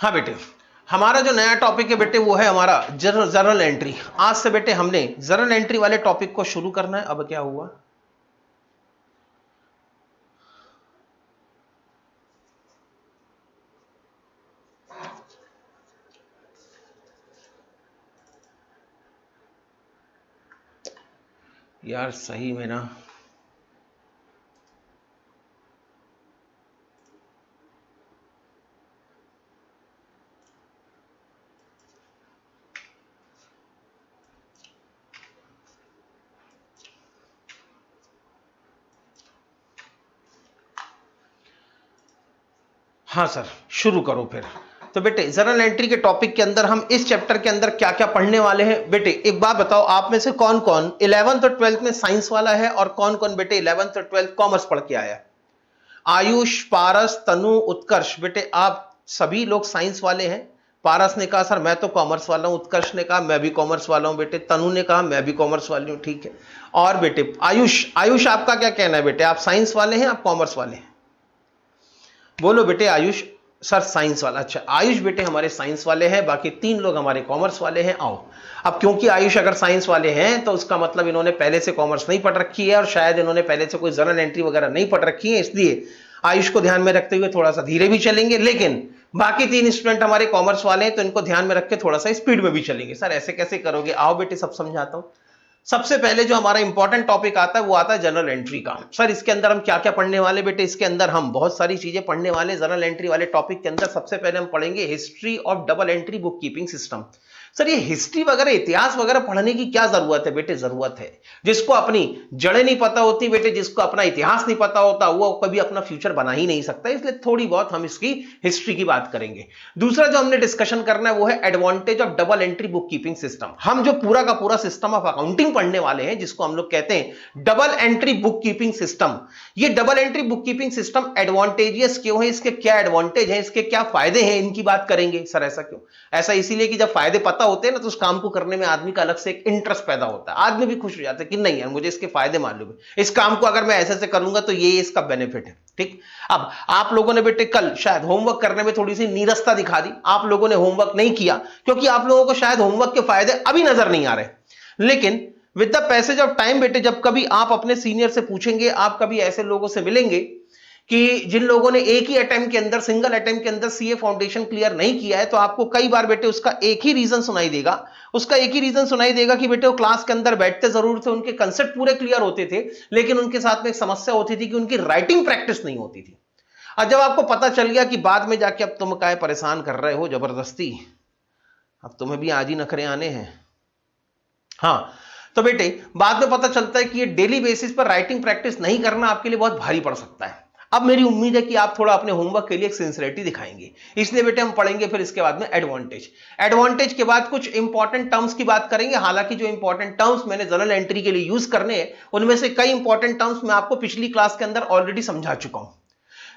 हाँ बेटे, हमारा जो नया टॉपिक है बेटे वो है हमारा जर्नल एंट्री। आज से बेटे हमने जर्नल एंट्री वाले टॉपिक को शुरू करना है। अब क्या हुआ, यार सही में ना हाँ सर शुरू करो फिर। तो बेटे जर्नल एंट्री के टॉपिक के अंदर हम इस चैप्टर के अंदर क्या क्या पढ़ने वाले हैं। बेटे एक बात बताओ, आप में से कौन कौन 11th और 12th में साइंस वाला है और कौन कौन बेटे 11th और 12th कॉमर्स पढ़ के आया है? आयुष, पारस, तनु, उत्कर्ष, बेटे आप सभी लोग साइंस वाले हैं। पारस ने कहा सर मैं तो कॉमर्स वाला हूं, उत्कर्ष ने कहा मैं भी कॉमर्स वाला हूं, बेटे तनु ने कहा मैं भी कॉमर्स वाली हूं, ठीक है। और बेटे आयुष, आयुष आपका क्या कहना है बेटे, आप साइंस वाले हैं आप कॉमर्स वाले हैं? बोलो बेटे आयुष। सर साइंस वाला, अच्छा आयुष बेटे हमारे साइंस वाले हैं, बाकी 3 लोग हमारे कॉमर्स वाले हैं। आओ, अब क्योंकि आयुष अगर साइंस वाले हैं तो उसका मतलब इन्होंने पहले से कॉमर्स नहीं पढ़ रखी है और शायद इन्होंने पहले से कोई जर्नल एंट्री वगैरह नहीं पढ़ रखी है, इसलिए आयुष को ध्यान में रखते हुए थोड़ा सा धीरे भी चलेंगे। लेकिन बाकी 3 स्टूडेंट हमारे कॉमर्स वाले हैं तो इनको ध्यान में रख के थोड़ा सा स्पीड में भी चलेंगे। सर ऐसे कैसे करोगे, आओ बेटे सब समझाता हूं। सबसे पहले जो हमारा इंपॉर्टेंट टॉपिक आता है वो आता है जनरल एंट्री का। सर इसके अंदर हम क्या क्या पढ़ने वाले बेटे, इसके अंदर हम बहुत सारी चीजें पढ़ने वाले। जनरल एंट्री वाले टॉपिक के अंदर सबसे पहले हम पढ़ेंगे history of double entry book keeping system. Sir ये हिस्ट्री वगैरह इतिहास वगैरह पढ़ने की क्या जरूरत है बेटे, जरूरत है। जिसको अपनी जड़ें नहीं पता होती बेटे, जिसको अपना इतिहास नहीं पता होता वो कभी अपना फ्यूचर बना ही नहीं सकता, इसलिए थोड़ी बहुत हम इसकी हिस्ट्री की बात करेंगे। दूसरा जो हमने डिस्कशन करना है वो है advantage of double entry book keeping system. हम जो पूरा का पूरा सिस्टम ऑफ अकाउंटिंग पढ़ने वाले हैं जिसको हम लोग कहते हैं double entry book keeping system. ये double entry book keeping system advantageous क्यों है, इसके क्या एडवांटेज है, इसके क्या फायदे हैं, इनकी बात करेंगे। सर ऐसा क्यों? ऐसा इसीलिए कि जब फायदे पता होते हैं ना तो उस काम को करने में आदमी का अलग से एक इंटरेस्ट पैदा होता है, आदमी भी खुश हो जाता है कि नहीं यार मुझे इसके फायदे मालूम है, इस काम को अगर मैं ऐसे से करूंगा तो ये इसका बेनिफिट है। ठीक, अब आप लोगों ने बेटे कल शायद होमवर्क करने में थोड़ी सी नीरसता दिखा दी, आप लोगों ने होमवर्क नहीं किया क्योंकि आप लोगों को शायद होमवर्क के फायदे अभी नजर नहीं आ रहे। लेकिन with the passage of time बेटे जब कभी आप अपने सीनियर से पूछेंगे, आप कभी ऐसे लोगों से मिलेंगे कि जिन लोगों ने एक ही अटेम्प्ट के अंदर, सिंगल अटेम्प्ट के अंदर सीए फाउंडेशन क्लियर नहीं किया है, तो आपको कई बार बेटे उसका एक ही रीजन सुनाई देगा। उसका एक ही रीजन सुनाई देगा कि बेटे वो क्लास के अंदर बैठते जरूर थे, उनके कंसेप्ट पूरे क्लियर होते थे, लेकिन उनके साथ में एक समस्या होती थी कि उनकी राइटिंग प्रैक्टिस नहीं होती थी। और जब आपको पता चल गया कि बाद में जाके अब तुम काय परेशान कर रहे हो जबरदस्ती, अब तुम्हें भी आज ही नखरे आने हैं। हाँ, तो बेटे बाद में पता चलता है कि ये डेली बेसिस पर राइटिंग प्रैक्टिस नहीं करना आपके लिए बहुत भारी पड़ सकता है। अब मेरी उम्मीद है कि आप थोड़ा अपने होमवर्क के लिए एक सिंसियरिटी दिखाएंगे, इसलिए बेटे हम पढ़ेंगे फिर इसके बाद में एडवांटेज। एडवांटेज के बाद कुछ इंपॉर्टेंट टर्म्स की बात करेंगे। हालांकि जो इंपॉर्टेंट टर्म्स मैंने जर्नल एंट्री के लिए यूज करने हैं उनमें से कई इंपॉर्टेंट टर्म्स मैं आपको पिछली क्लास के अंदर ऑलरेडी समझा चुका हूं।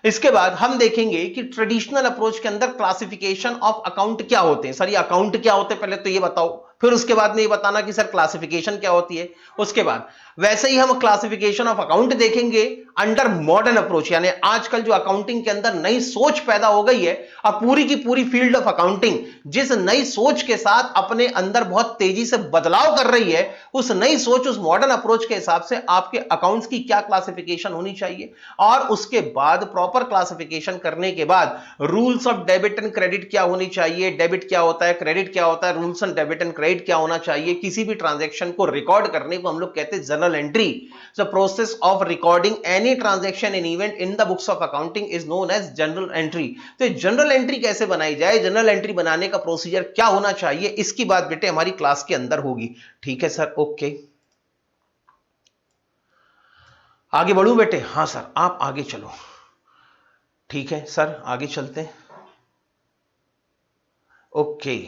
इसके बाद हम देखेंगे कि ट्रेडिशनल अप्रोच के अंदर क्लासिफिकेशन ऑफ अकाउंट क्या होते हैं। सर ये अकाउंट क्या होते हैं पहले तो ये बताओ, फिर उसके बाद में ये बताना कि सर क्लासिफिकेशन क्या होती है। उसके बाद वैसे ही हम क्लासिफिकेशन ऑफ अकाउंट देखेंगे अंडर मॉडर्न अप्रोच, यानी आजकल जो अकाउंटिंग के अंदर नई सोच पैदा हो गई है और पूरी की पूरी फील्ड ऑफ अकाउंटिंग जिस नई सोच के साथ अपने अंदर बहुत तेजी से बदलाव कर रही है, उस नई सोच, उस मॉडर्न अप्रोच के हिसाब से आपके अकाउंट्स की क्या क्लासिफिकेशन होनी चाहिए। और उसके बाद प्रॉपर क्लासिफिकेशन करने के बाद rules of debit and credit क्या होनी चाहिए, डेबिट क्या होता है, क्रेडिट क्या होता है, rules on debit and credit क्या होना चाहिए। किसी भी ट्रांजैक्शन को रिकॉर्ड करने को हम लोग कहते हैं journal entry. The process of recording any transaction in event in the books of accounting is known as general entry. तो जनरल एंट्री कैसे बनाई जाए, जनरल एंट्री बनाने का प्रोसीजर क्या होना चाहिए, इसकी बात बेटे हमारी क्लास के अंदर होगी। ठीक है सर, ओके आगे बढ़ूं बेटे? हाँ सर आप आगे चलो। ठीक है सर आगे चलते हैं। ओके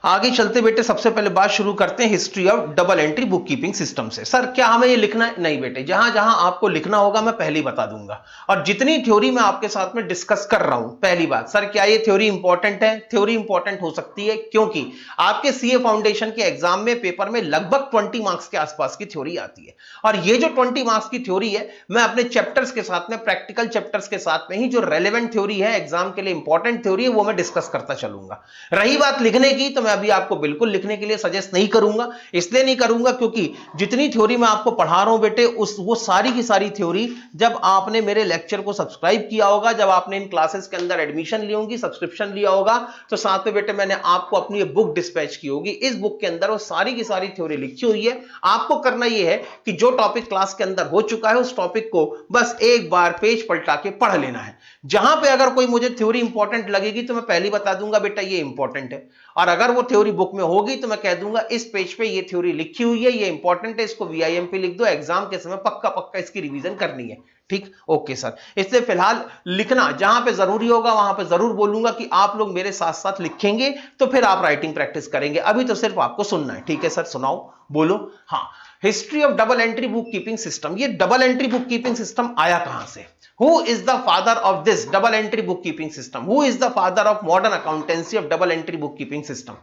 आगे चलते बेटे सबसे पहले बात शुरू करते हैं history of double entry book keeping system से। सर क्या हमें ये लिखना है? नहीं बेटे, जहां जहां आपको लिखना होगा मैं पहले ही बता दूंगा। और जितनी थ्योरी मैं आपके साथ में डिस्कस कर रहा हूं, पहली बात सर क्या ये थ्योरी इंपॉर्टेंट है? थ्योरी इंपॉर्टेंट हो सकती है क्योंकि आपके सीए फाउंडेशन के एग्जाम में पेपर में लगभग 20 मार्क्स के आसपास की थ्योरी आती है। और ये जो 20 मार्क्स की थ्योरी है, मैं अपने चैप्टर्स के साथ में, प्रैक्टिकल चैप्टर्स के साथ में ही जो रेलेवेंट थ्योरी है, एग्जाम के लिए इंपॉर्टेंट थ्योरी है, वो मैं डिस्कस करता चलूंगा। रही बात लिखने की, तो मैं अभी आपको बिल्कुल लिखने के लिए सजेस्ट नहीं करूंगा। इसलिए नहीं करूंगा क्योंकि जितनी थ्योरी मैं आपको पढ़ा रहा हूं बेटे, वो सारी की सारी थ्योरी जब आपने मेरे लेक्चर को सब्सक्राइब किया होगा, जब आपने इन क्लासेस के अंदर एडमिशन ली होगी, सब्सक्रिप्शन लिया होगा, तो साथ में बेटे मैंने आपको अपनी बुक डिस्पैच की होगी। इस बुक के अंदर वो सारी की सारी थ्योरी लिखी हुई है। आपको करना यह है कि जो टॉपिक क्लास के अंदर हो चुका है, उस टॉपिक को बस एक बार पेज पलटा के पढ़ लेना है। जहां पे अगर कोई मुझे थ्योरी इंपॉर्टेंट लगेगी तो मैं पहले बता दूंगा बेटा ये इंपॉर्टेंट है, और अगर वो थ्योरी बुक में होगी तो मैं कह दूंगा इस पेज पे ये थ्योरी लिखी हुई है, ये इंपॉर्टेंट है, इसको वीआईएम पे लिख दो, एग्जाम के समय पक्का पक्का इसकी रिवीजन करनी है। ठीक, ओके सर। इसलिए फिलहाल लिखना जहां पे जरूरी होगा वहां पे जरूर बोलूंगा कि आप लोग मेरे साथ साथ लिखेंगे तो फिर आप राइटिंग प्रैक्टिस करेंगे। अभी तो सिर्फ आपको सुनना है। ठीक है सर, सुनाओ, बोलो। हाँ, history of double entry book keeping system. ये double entry book keeping system आया कहां से? Who is the father of this double entry bookkeeping system? Who is the father of modern accountancy of double entry bookkeeping system?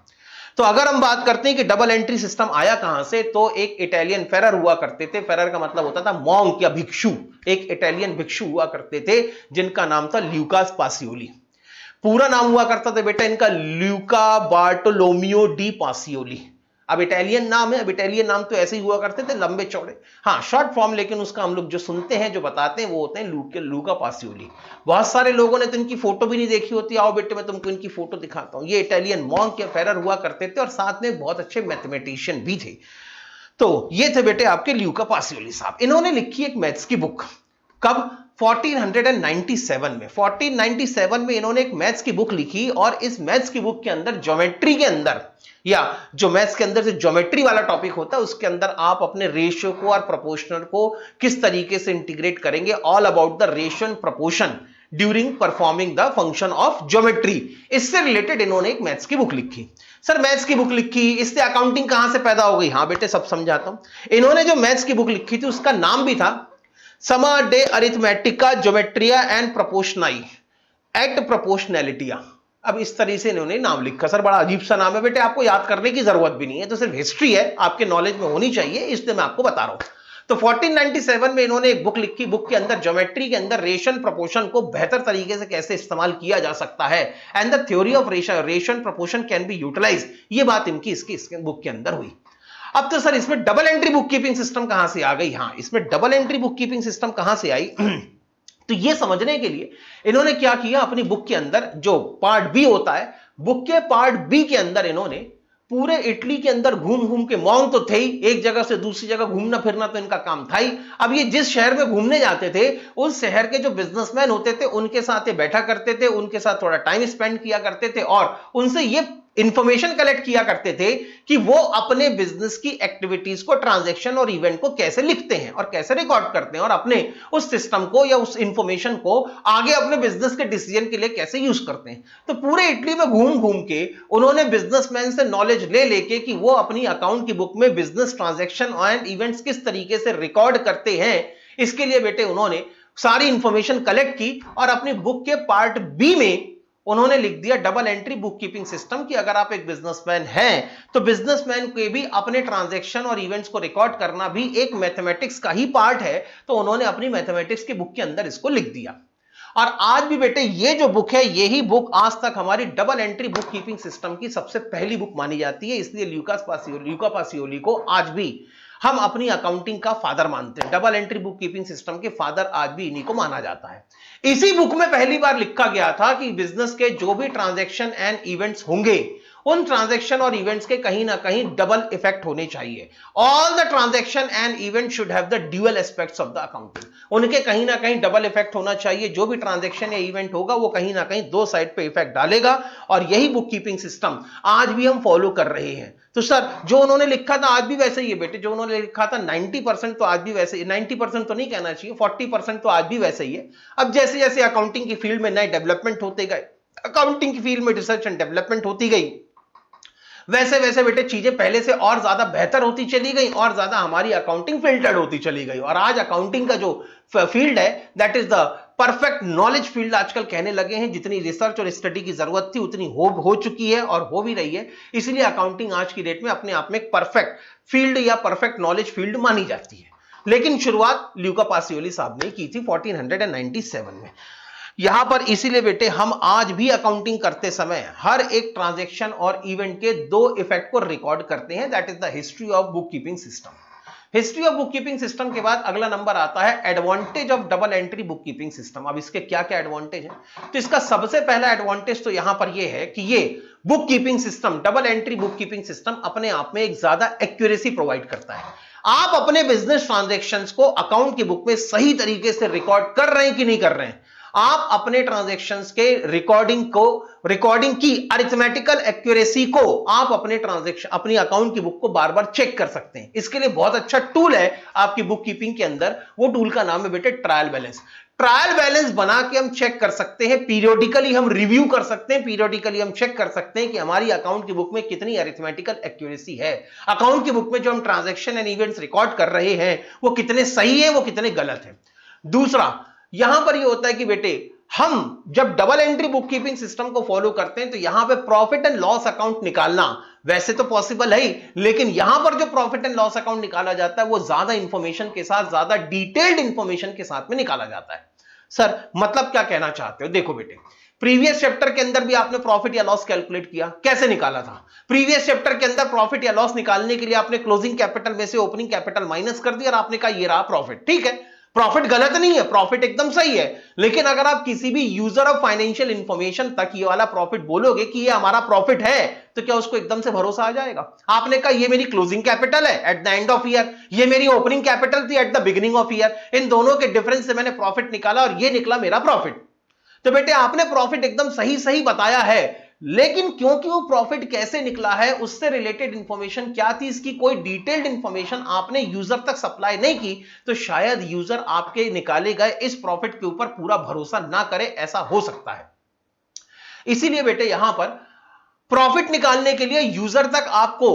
तो अगर हम बात करते हैं कि डबल एंट्री सिस्टम आया कहां से, तो एक इटालियन फेरर हुआ करते थे। फेरर का मतलब होता था मॉन्क या भिक्षु। एक इटालियन भिक्षु हुआ करते थे जिनका नाम था ल्यूकास पासियोली। पूरा नाम हुआ करता था बेटा इनका ल्यूका बार्टोलोमियो डी पासियोली। अब इटालियन नाम है, अब इटालियन नाम तो ऐसे ही हुआ करते थे, लंबे चौड़े। हाँ, शॉर्ट फॉर्म, लेकिन उसका हम लोग जो सुनते हैं, जो बताते हैं, वो होते हैं लूका पासियोली। बहुत सारे लोगों ने तो इनकी फोटो भी नहीं देखी होती। आओ बेटे मैं तुमको इनकी फोटो दिखाता हूं। ये इटालियन मॉन्क या फेरर हुआ करते थे और साथ में बहुत अच्छे मैथमेटिशियन भी थे। तो ये थे बेटे आपके ल्यूका पासियोली साहब। इन्होंने लिखी एक मैथ्स की बुक। कब? 1497 में। 1497 में इन्होंने एक मैथ्स की बुक लिखी, और इस मैथ्स की बुक के अंदर ज्योमेट्री के अंदर, या जो मैथ्स के अंदर जो ज्योमेट्री वाला टॉपिक होता है, उसके अंदर आप अपने रेशियो को और प्रोपोर्शनल को किस तरीके से इंटीग्रेट करेंगे, all about the ratio and proportion during performing the function of geometry. इससे रिलेटेड इन्होंने एक मैथ्स की बुक लिखी। सर मैथ्स की बुक लिखी, इससे अकाउंटिंग कहां से पैदा हो गई? हाँ बेटे, सब समझाता हूं। इन्होंने जो मैथ्स की बुक लिखी थी उसका नाम भी था समा डे अरिथमेटिका ज्योमेट्रिया एंड प्रोपोर्शनाई एट प्रोपोर्शनैलिटिया। अब इस तरह से इन्होंने नाम लिखा। सर बड़ा अजीब सा नाम है बेटे, आपको याद करने की जरूरत भी नहीं है, तो सिर्फ हिस्ट्री है, आपके नॉलेज में होनी चाहिए, इसलिए मैं आपको बता रहा हूं। तो 1497 में इन्होंने एक बुक लिखी। बुक के अंदर ज्योमेट्री के अंदर रेशन प्रोपोर्शन को बेहतर तरीके से कैसे इस्तेमाल किया जा सकता है, एंड द थ्योरी ऑफ रेशन प्रोपोर्शन कैन बी यूटिलाइज, ये बात इनकी इसकी बुक के अंदर हुई। अब तो सर इसमें double entry book keeping system कहां से आ गई? हाँ, इसमें double entry book keeping system कहां से आई? तो ये समझने के लिए इन्होंने क्या किया, अपनी बुक के अंदर जो पार्ट बी होता है, बुक के पार्ट बी के अंदर इन्होंने पूरे इटली के अंदर घूम घूम के, मॉन्क तो थे ही, एक जगह से दूसरी जगह घूमना फिरना तो इनका काम था ही। अब ये जिस शहर में घूमने जाते थे, उस शहर के जो बिजनेसमैन होते थे उनके साथ ये बैठा करते थे, उनके साथ थोड़ा टाइम स्पेंड किया करते थे, और उनसे ये इंफॉर्मेशन कलेक्ट किया करते थे कि वो अपने बिजनेस की एक्टिविटीज को, ट्रांजैक्शन और इवेंट को कैसे लिखते हैं और कैसे रिकॉर्ड करते हैं, और अपने उस सिस्टम को या उस इंफॉर्मेशन को आगे अपने बिजनेस के डिसीजन के लिए कैसे यूज करते हैं। तो पूरे इटली में घूम घूम के उन्होंने बिजनेसमैन से नॉलेज ले लेके कि वो अपनी अकाउंट की बुक में बिजनेस ट्रांजैक्शन एंड इवेंट्स किस तरीके से रिकॉर्ड करते हैं, इसके लिए बेटे उन्होंने सारी इंफॉर्मेशन कलेक्ट की, और अपनी बुक के पार्ट बी में उन्होंने लिख दिया double entry book keeping system कि अगर आप एक बिजनेसमैन हैं तो बिजनेसमैन के भी अपने ट्रांजैक्शन और इवेंट्स को रिकॉर्ड करना भी एक मैथमेटिक्स का ही पार्ट है। तो उन्होंने अपनी मैथमेटिक्स की बुक के अंदर इसको लिख दिया। और आज भी बेटे ये जो बुक है, यही बुक आज तक हमारी double entry book keeping system की सबसे पहली बुक मानी जाती है। इसलिए ल्यूका पासियोली को आज भी हम अपनी अकाउंटिंग का फादर मानते हैं। Double entry book keeping system के फादर आज भी इन्हीं को माना जाता है। इसी बुक में पहली बार लिखा गया था कि बिजनेस के जो भी ट्रांजैक्शन एंड इवेंट्स होंगे, उन ट्रांजैक्शन और इवेंट्स के कहीं ना कहीं डबल इफेक्ट होने चाहिए। All the transaction and event should have the dual aspects of the accounting. उनके कहीं ना कहीं डबल इफेक्ट होना चाहिए। जो भी ट्रांजैक्शन या इवेंट होगा वो कहीं ना कहीं दो साइड पे इफेक्ट डालेगा, और यही बुक कीपिंग सिस्टम आज भी हम फॉलो कर रहे हैं। तो सर जो उन्होंने लिखा था आज भी वैसे ही है बेटे। जो उन्होंने लिखा था 90% तो आज भी वैसे ही, 90% तो नहीं कहना चाहिए, 40% तो आज भी वैसे ही है। अब जैसे जैसे अकाउंटिंग की फील्ड में नए डेवलपमेंट होते गए, अकाउंटिंग की फील्ड में रिसर्च एंड डेवलपमेंट होती गई, वैसे वैसे बेटे चीजें पहले से और ज्यादा बेहतर होती चली गई और ज्यादा हमारी अकाउंटिंग फिल्टर्ड होती चली गई, और आज अकाउंटिंग का जो फील्ड है that is the perfect knowledge field आजकल कहने लगे हैं। जितनी रिसर्च और स्टडी की जरूरत थी उतनी हो चुकी है और हो भी रही है, इसलिए अकाउंटिंग आज की डेट में अपने आप में एक परफेक्ट फील्ड या परफेक्ट नॉलेज फील्ड मानी जाती है। लेकिन शुरुआत ल्यूका पासियोली साहब ने की थी 1497 में। यहां पर इसीलिए बेटे हम आज भी अकाउंटिंग करते समय हर एक ट्रांजैक्शन और इवेंट के दो इफेक्ट को रिकॉर्ड करते हैं, that is the history of book keeping system. History of book keeping system के बाद अगला नंबर आता है advantage of double entry book keeping system. अब इसके क्या क्या एडवांटेज है, तो इसका सबसे पहला एडवांटेज तो यहां पर यह है कि ये book keeping system, double entry book keeping system अपने आप में एक ज्यादा एक्यूरेसी प्रोवाइड करता है। आप अपने बिजनेस ट्रांजैक्शंस को अकाउंट की बुक में सही तरीके से रिकॉर्ड कर रहे हैं कि नहीं कर रहे हैं, आप अपने ट्रांजैक्शंस के रिकॉर्डिंग की अरिथमेटिकल एक्यूरेसी को आप अपनी अकाउंट की बुक को बार बार चेक कर सकते हैं। इसके लिए बहुत अच्छा टूल है आपकी बुक कीपिंग के अंदर, वो टूल का नाम है बेटे ट्रायल बैलेंस। ट्रायल बैलेंस बना के हम चेक कर सकते हैं, पीरियोडिकली हम रिव्यू कर सकते हैं, पीरियोडिकली हम चेक कर सकते हैं कि हमारी अकाउंट की बुक में कितनी अरिथमेटिकल एक्यूरेसी है, अकाउंट की बुक में जो हम ट्रांजैक्शन एंड इवेंट्स रिकॉर्ड कर रहे हैं वो कितने सही है, वो कितने गलत है। दूसरा यहां पर ये होता है कि बेटे हम जब double entry book keeping system को फॉलो करते हैं तो यहां पे प्रॉफिट एंड लॉस अकाउंट निकालना वैसे तो पॉसिबल है ही, लेकिन यहां पर जो प्रॉफिट एंड लॉस अकाउंट निकाला जाता है वो ज्यादा इंफॉर्मेशन के साथ, ज्यादा डिटेल्ड इंफॉर्मेशन के साथ में निकाला जाता है। सर मतलब क्या कहना चाहते हो? देखो बेटे, प्रीवियस चैप्टर के अंदर भी आपने प्रॉफिट या लॉस कैलकुलेट किया, कैसे निकाला था? प्रीवियस चैप्टर के अंदर प्रॉफिट या लॉस निकालने के लिए आपने क्लोजिंग कैपिटल में से ओपनिंग कैपिटल माइनस कर दिया और आपने कहा ये रहा प्रॉफिट। ठीक है, प्रॉफिट गलत नहीं है, प्रॉफिट एकदम सही है, लेकिन अगर आप किसी भी यूजर ऑफ फाइनेंशियल इंफॉर्मेशन तक ये वाला प्रॉफिट बोलोगे कि ये हमारा प्रॉफिट है, तो क्या उसको एकदम से भरोसा आ जाएगा? आपने कहा ये मेरी क्लोजिंग कैपिटल है at the end of year, ये मेरी ओपनिंग कैपिटल थी at the beginning of year, इन दोनों के डिफरेंस से मैंने प्रॉफिट निकाला और ये निकला मेरा प्रॉफिट। तो बेटे आपने प्रॉफिट एकदम सही सही बताया है, लेकिन क्योंकि वो प्रॉफिट कैसे निकला है, उससे रिलेटेड इंफॉर्मेशन क्या थी, इसकी कोई डिटेल्ड इंफॉर्मेशन आपने यूजर तक सप्लाई नहीं की, तो शायद यूजर आपके निकाले गए इस प्रॉफिट के ऊपर पूरा भरोसा ना करे, ऐसा हो सकता है। इसीलिए बेटे यहां पर प्रॉफिट निकालने के लिए यूजर तक आपको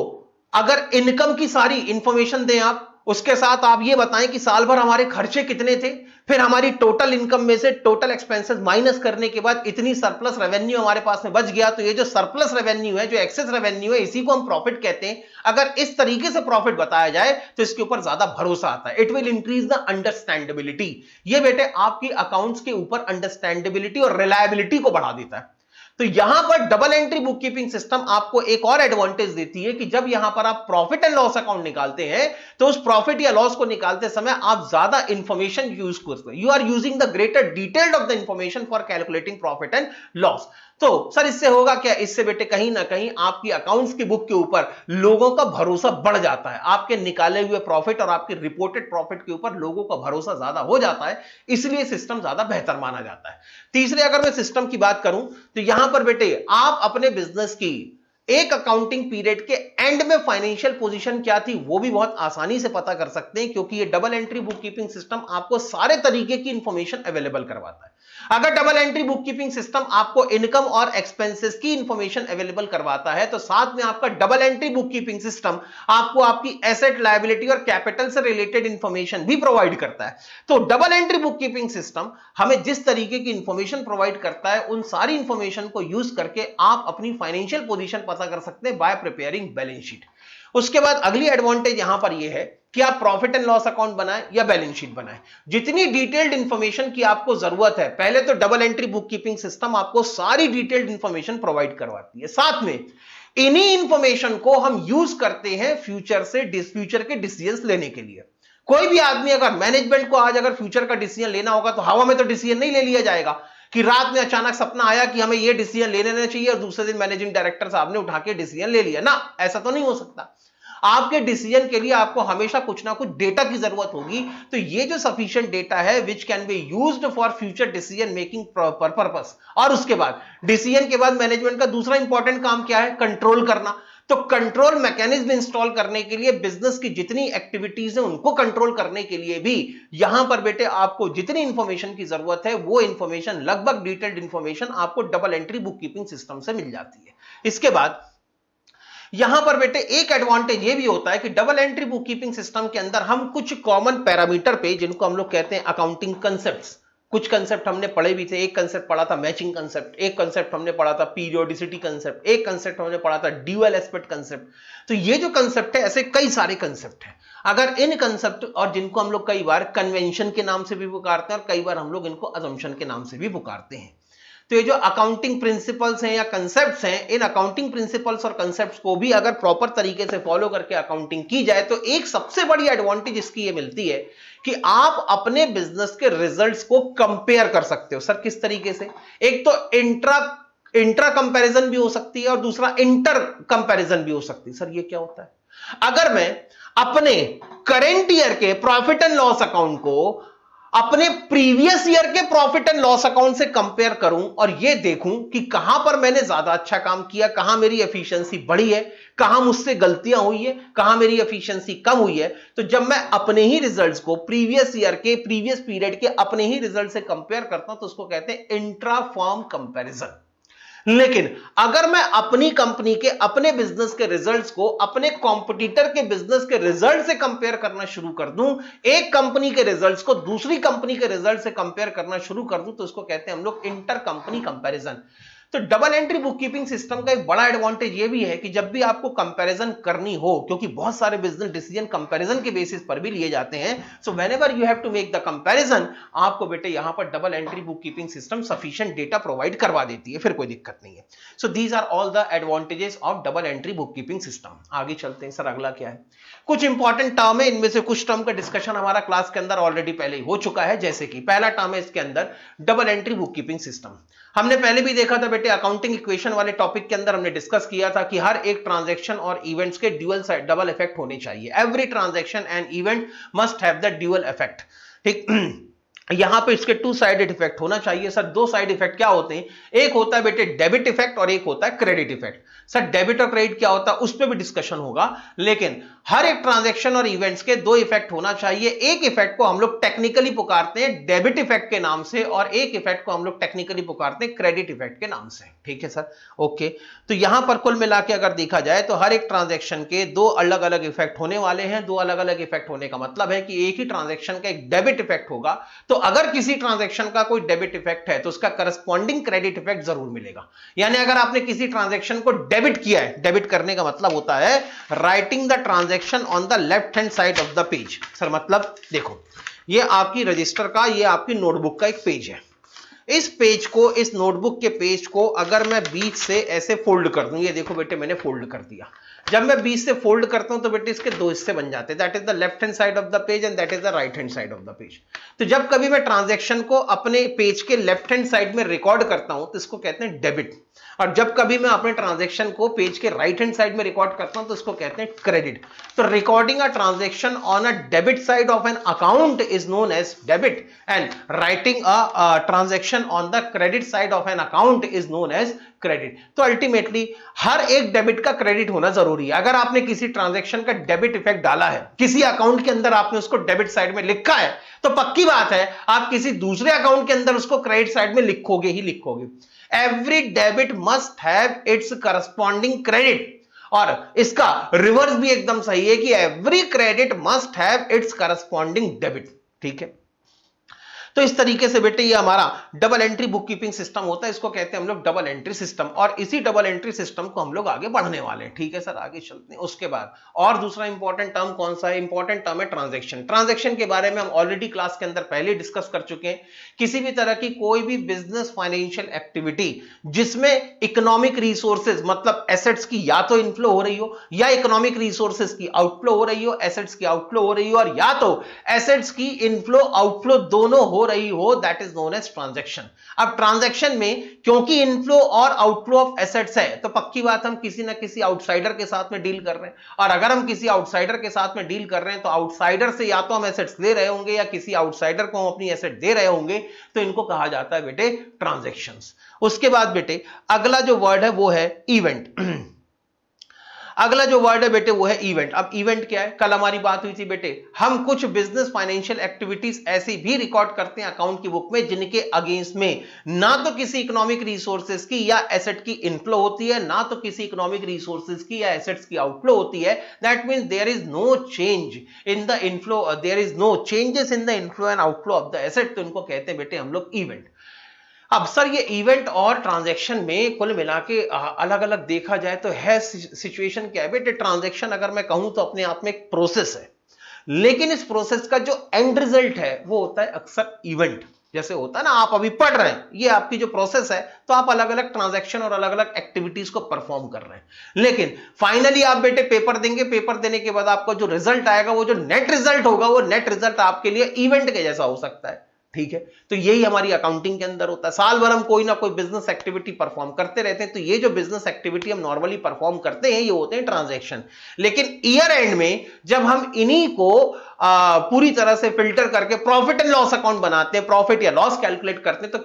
अगर इनकम की सारी इंफॉर्मेशन दें आप, उसके साथ आप ये बताएं कि साल भर हमारे खर्चे कितने थे, फिर हमारी टोटल इनकम में से टोटल एक्सपेंसेस माइनस करने के बाद इतनी सरप्लस रेवेन्यू हमारे पास में बच गया, तो ये जो सरप्लस रेवेन्यू है, जो एक्सेस रेवेन्यू है, इसी को हम प्रॉफिट कहते हैं। अगर इस तरीके से प्रॉफिट बताया जाए तो इसके ऊपर ज्यादा भरोसा आता है। It will increase the understandability. ये बेटे आपकी अकाउंट्स के ऊपर अंडरस्टैंडेबिलिटी और रिलायबिलिटी को बढ़ा देता है। तो यहां पर double entry book keeping system आपको एक और एडवांटेज देती है कि जब यहां पर आप प्रॉफिट एंड लॉस अकाउंट निकालते हैं तो उस प्रॉफिट या लॉस को निकालते समय आप ज्यादा इंफॉर्मेशन यूज करते हैं। You are using the greater detail of the information for calculating profit and loss. तो सर इससे होगा क्या? इससे बेटे कहीं ना कहीं आपकी अकाउंट्स की बुक के ऊपर लोगों का भरोसा बढ़ जाता है। आपके निकाले हुए प्रॉफिट और आपके रिपोर्टेड प्रॉफिट के ऊपर लोगों का भरोसा ज्यादा हो जाता है, इसलिए सिस्टम ज्यादा बेहतर माना जाता है। तीसरे अगर मैं सिस्टम की बात करूं तो यहां पर बेटे आप अपने बिजनेस की एक अकाउंटिंग पीरियड के एंड में फाइनेंशियल पोजीशन क्या थी वो भी बहुत आसानी से पता कर सकते हैं, क्योंकि ये double entry book keeping system आपको सारे तरीके की इंफॉर्मेशन अवेलेबल करवाता है। अगर double entry book keeping system आपको इनकम और एक्सपेंसेस की इंफॉर्मेशन अवेलेबल करवाता है, तो साथ में आपका double entry book keeping system आपको आपकी एसेट, लायबिलिटी और कैपिटल से रिलेटेड इंफॉर्मेशन भी प्रोवाइड करता है। तो double entry book keeping system हमें जिस तरीके की इंफॉर्मेशन प्रोवाइड करता है, उन सारी इंफॉर्मेशन को यूज करके आप अपनी फाइनेंशियल पोजीशन पता कर सकते हैं बाय प्रिपेयरिंग बैलेंस शीट। उसके बाद अगली एडवांटेज यहां पर यह है कि आप प्रॉफिट एंड लॉस अकाउंट बनाएं या बैलेंस शीट बनाएं, जितनी डिटेल्ड इंफॉर्मेशन की आपको जरूरत है, पहले तो double entry book keeping system आपको सारी डिटेल्ड इंफॉर्मेशन प्रोवाइड करवाती है। साथ में इन्हीं इंफॉर्मेशन को हम यूज करते हैं फ्यूचर के डिसीजंस लेने के लिए। कोई भी आदमी अगर मैनेजमेंट को आज अगर फ्यूचर का डिसीजन लेना होगा तो हवा में तो डिसीजन नहीं ले लिया जाएगा कि रात में अचानक सपना आया कि हमें यह डिसीजन ले लेना चाहिए और दूसरे दिन मैनेजिंग डायरेक्टर साहब ने उठा के डिसीजन ले लिया ना, ऐसा तो नहीं हो सकता। आपके डिसीजन के लिए आपको हमेशा कुछ ना कुछ डेटा की जरूरत होगी। तो ये जो सफिशिएंट डेटा है which can be used for future decision making purpose. और उसके बाद डिसीजन के बाद मैनेजमेंट का दूसरा इंपॉर्टेंट काम क्या है? कंट्रोल करना। तो कंट्रोल मैकेनिज्म इंस्टॉल करने के लिए, बिजनेस की जितनी एक्टिविटीज है उनको कंट्रोल करने के लिए भी यहां पर बेटे आपको जितनी इंफॉर्मेशन की जरूरत है वो इंफॉर्मेशन, लगभग डिटेल्ड इंफॉर्मेशन आपको double entry book keeping system से मिल जाती है। इसके बाद यहां पर बेटे एक एडवांटेज ये भी होता है कि double entry book keeping system के अंदर हम कुछ कॉमन पैरामीटर पे, जिनको हम लोग कहते हैं अकाउंटिंग कंसेप्ट्स, कुछ कंसेप्ट हमने पढ़े भी थे। एक कंसेप्ट पढ़ा था मैचिंग कंसेप्ट, एक कंसेप्ट हमने पढ़ा था पीरियोडिसिटी कंसेप्ट, एक कंसेप्ट हमने पढ़ा था ड्यूअल एस्पेक्ट कंसेप्ट। तो ये जो कंसेप्ट है, ऐसे कई सारे कंसेप्ट हैं। अगर इन कंसेप्ट, और जिनको हम लोग कई बार कन्वेंशन के नाम से भी पुकारते हैं और कई बार हम लोग इनको अजम्पशन के नाम से भी पुकारते हैं। तो ये जो अकाउंटिंग प्रिंसिपल्स हैं या कंसेप्ट्स हैं, इन अकाउंटिंग प्रिंसिपल्स और कंसेप्ट्स को भी अगर प्रॉपर तरीके से फॉलो करके अकाउंटिंग की जाए तो एक सबसे बड़ी एडवांटेज इसकी ये मिलती है कि आप अपने बिजनेस के रिजल्ट्स को कंपेयर कर सकते हो। सर किस तरीके से? एक तो इंट्रा कंपैरिजन भी हो सकती है और दूसरा इंटर कंपैरिजन भी हो सकती है। सर ये क्या होता है? अगर मैं अपने करेंट ईयर के प्रॉफिट एंड लॉस अकाउंट को अपने प्रीवियस ईयर के प्रॉफिट एंड लॉस अकाउंट से कंपेयर करूं और ये देखूं कि कहां पर मैंने ज्यादा अच्छा काम किया, कहां मेरी एफिशिएंसी बढ़ी है, कहां मुझसे गलतियां हुई है, कहां मेरी एफिशिएंसी कम हुई है, तो जब मैं अपने ही रिजल्ट्स को प्रीवियस ईयर के, प्रीवियस पीरियड के अपने ही रिजल्ट से कंपेयर करता हूं तो उसको कहते हैं इंट्रा फर्म कंपैरिजन। लेकिन अगर मैं अपनी कंपनी के, अपने बिजनेस के रिजल्ट्स को अपने कॉम्पिटिटर के बिजनेस के रिजल्ट से कंपेयर करना शुरू कर दूं, एक कंपनी के रिजल्ट्स को दूसरी कंपनी के रिजल्ट से कंपेयर करना शुरू कर दूं, तो उसको कहते हैं हम लोग इंटर कंपनी कंपैरिजन। तो double entry book keeping system का एक बड़ा एडवांटेज ये भी है कि जब भी आपको कंपैरिजन करनी हो, क्योंकि बहुत सारे बिजनेस डिसीजन कंपैरिजन के बेसिस पर भी लिए जाते हैं, so whenever you have to make the comparison, आपको बेटे यहां पर double entry book keeping system sufficient data provide करवा देती है, फिर कोई दिक्कत नहीं है। So these are all the advantages of double entry book keeping system. आगे चलते हैं। सर अगला क्या है? कुछ इंपॉर्टेंट टर्म है, इनमें से कुछ टर्म का डिस्कशन हमारा क्लास के अंदर ऑलरेडी पहले ही हो चुका है। जैसे कि पहला टर्म है इसके अंदर double entry book keeping system. हमने पहले भी देखा था बेटे, अकाउंटिंग इक्वेशन वाले टॉपिक के अंदर हमने डिस्कस किया था कि हर एक ट्रांजैक्शन और इवेंट्स के ड्यूअल साइड डबल इफेक्ट होने चाहिए। Every transaction and event must have the dual effect. ठीक, यहां पे इसके टू साइडेड इफेक्ट होना चाहिए। सर दो साइड इफेक्ट क्या होते हैं? एक होता है बेटे डेबिट इफेक्ट और एक होता है क्रेडिट इफेक्ट। सर डेबिट और क्रेडिट क्या होता है उस पर भी डिस्कशन होगा, लेकिन हर एक ट्रांजैक्शन और इवेंट्स के दो इफेक्ट होना चाहिए। एक इफेक्ट को हम लोग टेक्निकली पुकारते हैं डेबिट इफेक्ट के नाम से और एक इफेक्ट को हम लोग टेक्निकली पुकारते हैं क्रेडिट इफेक्ट के नाम से। ठीक है सर, ओके। तो यहां पर कुल मिला के अगर देखा जाए तो हर एक ट्रांजैक्शन के दो अलग अलग इफेक्ट होने वाले हैं। दो अलग अलग इफेक्ट होने का मतलब है कि एक ही ट्रांजैक्शन का एक डेबिट इफेक्ट होगा, तो अगर किसी ट्रांजैक्शन का कोई डेबिट इफेक्ट है तो उसका करस्पॉन्डिंग क्रेडिट इफेक्ट जरूर मिलेगा। यानी अगर आपने किसी ट्रांजैक्शन को डेबिट किया है, डेबिट करने का मतलब होता है writing the transaction on the left hand side of the page. Sir मतलब देखो, ये आपकी रजिस्टर का, ये आपकी नोटबुक का एक पेज है। इस पेज को, इस नोटबुक के पेज को अगर मैं बीच से ऐसे फोल्ड कर दूं, ये देखो बेटे मैंने फोल्ड कर दिया। जब मैं बीच से फोल्ड करता हूं तो बेटे इसके दो हिस्से बन जाते हैं, that is the left hand side of the page and that is the right hand side of the page. तो जब कभी मैं ट्रांजैक्शन को अपने पेज के लेफ्ट हैंड साइड में रिकॉर्ड करता हूं तो इसको कहते हैं डेबिट, और जब कभी मैं अपने ट्रांजैक्शन को पेज के राइट हैंड साइड में रिकॉर्ड करता हूं तो इसको कहते हैं क्रेडिट। तो recording a transaction on a debit side of an account is known as debit and writing a transaction on the credit side of an account is known as credit. तो ultimately हर एक debit का credit होना जरूरी है। अगर आपने किसी ट्रांजैक्शन का डेबिट इफेक्ट डाला है, किसी अकाउंट के अंदर आपने उसको डेबिट साइड में लिखा है, तो पक्की बात है आप किसी दूसरे अकाउंट के अंदर उसको क्रेडिट साइड में लिखोगे ही लिखोगे। Every debit must have it's corresponding credit, और इसका रिवर्स भी एकदम सही है कि every credit must have it's corresponding debit. ठीक है, तो इस तरीके से बेटे ये हमारा double entry book keeping system होता है, इसको कहते हैं हम लोग डबल एंट्री सिस्टम, और इसी डबल एंट्री सिस्टम को हम लोग आगे बढ़ने वाले हैं। ठीक है सर, आगे चलते हैं। उसके बाद और दूसरा इंपॉर्टेंट टर्म कौन सा है? इंपॉर्टेंट टर्म है ट्रांजैक्शन। ट्रांजैक्शन के बारे में हम ऑलरेडी क्लास के अंदर पहले डिस्कस कर चुके हैं। किसी भी तरह की कोई भी बिजनेस फाइनेंशियल एक्टिविटी जिसमें इकोनॉमिक रिसोर्सेज मतलब एसेट्स की या तो इनफ्लो हो रही हो या इकोनॉमिक रिसोर्सेज की आउटफ्लो हो रही हो, एसेट्स की आउटफ्लो हो रही हो, और या तो एसेट्स की इनफ्लो आउटफ्लो दोनों हो रही हो, that is known as transaction. अब ट्रांजैक्शन में क्योंकि इनफ्लो और आउटफ्लो ऑफ एसेट्स है, तो पक्की बात हम किसी ना किसी आउटसाइडर के साथ में डील कर रहे हैं, और अगर हम किसी आउटसाइडर के साथ में डील कर रहे हैं तो आउटसाइडर से या तो हम एसेट्स ले रहे होंगे या किसी आउटसाइडर को हम अपनी एसेट दे रहे होंगे, तो इनको कहा जाता है बेटे ट्रांजैक्शंस। उसके बाद बेटे अगला जो वर्ड है वो है इवेंट। अगला जो वर्ड है बेटे वो है इवेंट। अब इवेंट क्या है, कल हमारी बात हुई थी बेटे, हम कुछ बिजनेस फाइनेंशियल एक्टिविटीज ऐसी भी रिकॉर्ड करते हैं अकाउंट की बुक में जिनके अगेंस्ट में ना तो किसी इकोनॉमिक रिसोर्सेज की या एसेट की इनफ्लो होती है, ना तो किसी इकोनॉमिक रिसोर्सेज की या एसेट्स की आउटफ्लो होती है। That means there is no change in the inflow, there is no changes in the inflow and outflow of the asset, तो इनको कहते हैं बेटे हम लोग इवेंट। अब सर ये इवेंट और ट्रांजैक्शन में कुल मिला के अलग अलग देखा जाए तो है सिचुएशन क्या है बेटे, ट्रांजैक्शन अगर मैं कहूं तो अपने आप में एक प्रोसेस है, लेकिन इस प्रोसेस का जो एंड रिजल्ट है वो होता है अक्सर इवेंट। जैसे होता है ना, आप अभी पढ़ रहे हैं, ये आपकी जो प्रोसेस है, तो आप अलग अलग ट्रांजैक्शन और अलग अलग एक्टिविटीज को परफॉर्म कर रहे हैं, लेकिन फाइनली आप बेटे पेपर देंगे, पेपर देने के बाद आपका जो रिजल्ट आएगा, वो जो नेट रिजल्ट होगा, वो नेट रिजल्ट आपके लिए इवेंट के जैसा हो सकता है। ठीक है, तो यही हमारी अकाउंटिंग के अंदर होता है। साल भर हम कोई ना कोई बिजनेस एक्टिविटी परफॉर्म करते रहते हैं, तो ये जो बिजनेस एक्टिविटी हम नॉर्मली परफॉर्म करते हैं ये होते हैं ट्रांजैक्शन। लेकिन ईयर एंड में जब हम इन्हीं को पूरी तरह से फिल्टर करके प्रॉफिट एंड लॉस अकाउंट बनाते हैं, प्रॉफिट या लॉस कैलकुलेट करते हैं, तो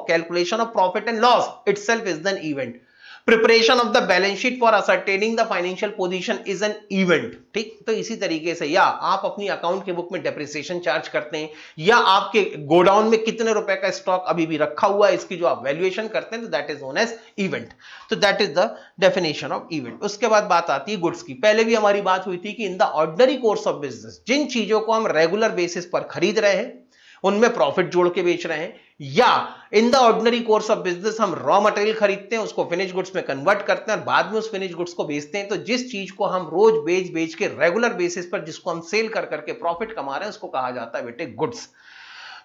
calculation of profit and loss itself is an event. Preparation of the balance sheet for ascertaining the financial position is an event. ठीक, तो इसी तरीके से या आप अपनी अकाउंट के बुक में डेप्रिसिएशन चार्ज करते हैं, या आपके गोडाउन में कितने रुपए का स्टॉक अभी भी रखा हुआ है, इसकी जो आप वैल्यूएशन करते हैं, तो that is known as event. तो that is the definition of event. उसके बाद बात आती है गुड्स की। पहले भी हमारी बात हुई थी कि in the ordinary course of business, जिन चीजों को हम रेगुलर बेसिस पर खरीद रहे हैं, उनमें प्रॉफिट जोड़ के बेच रहे हैं, या इन the ordinary course of business हम रॉ मटेरियल खरीदते हैं, उसको फिनिश गुड्स में कन्वर्ट करते हैं और बाद में उस फिनिश गुड्स को बेचते हैं, तो जिस चीज को हम रोज बेच के रेगुलर बेसिस पर जिसको हम सेल कर करके प्रॉफिट कमा रहे हैं, उसको कहा जाता है बेटे गुड्स।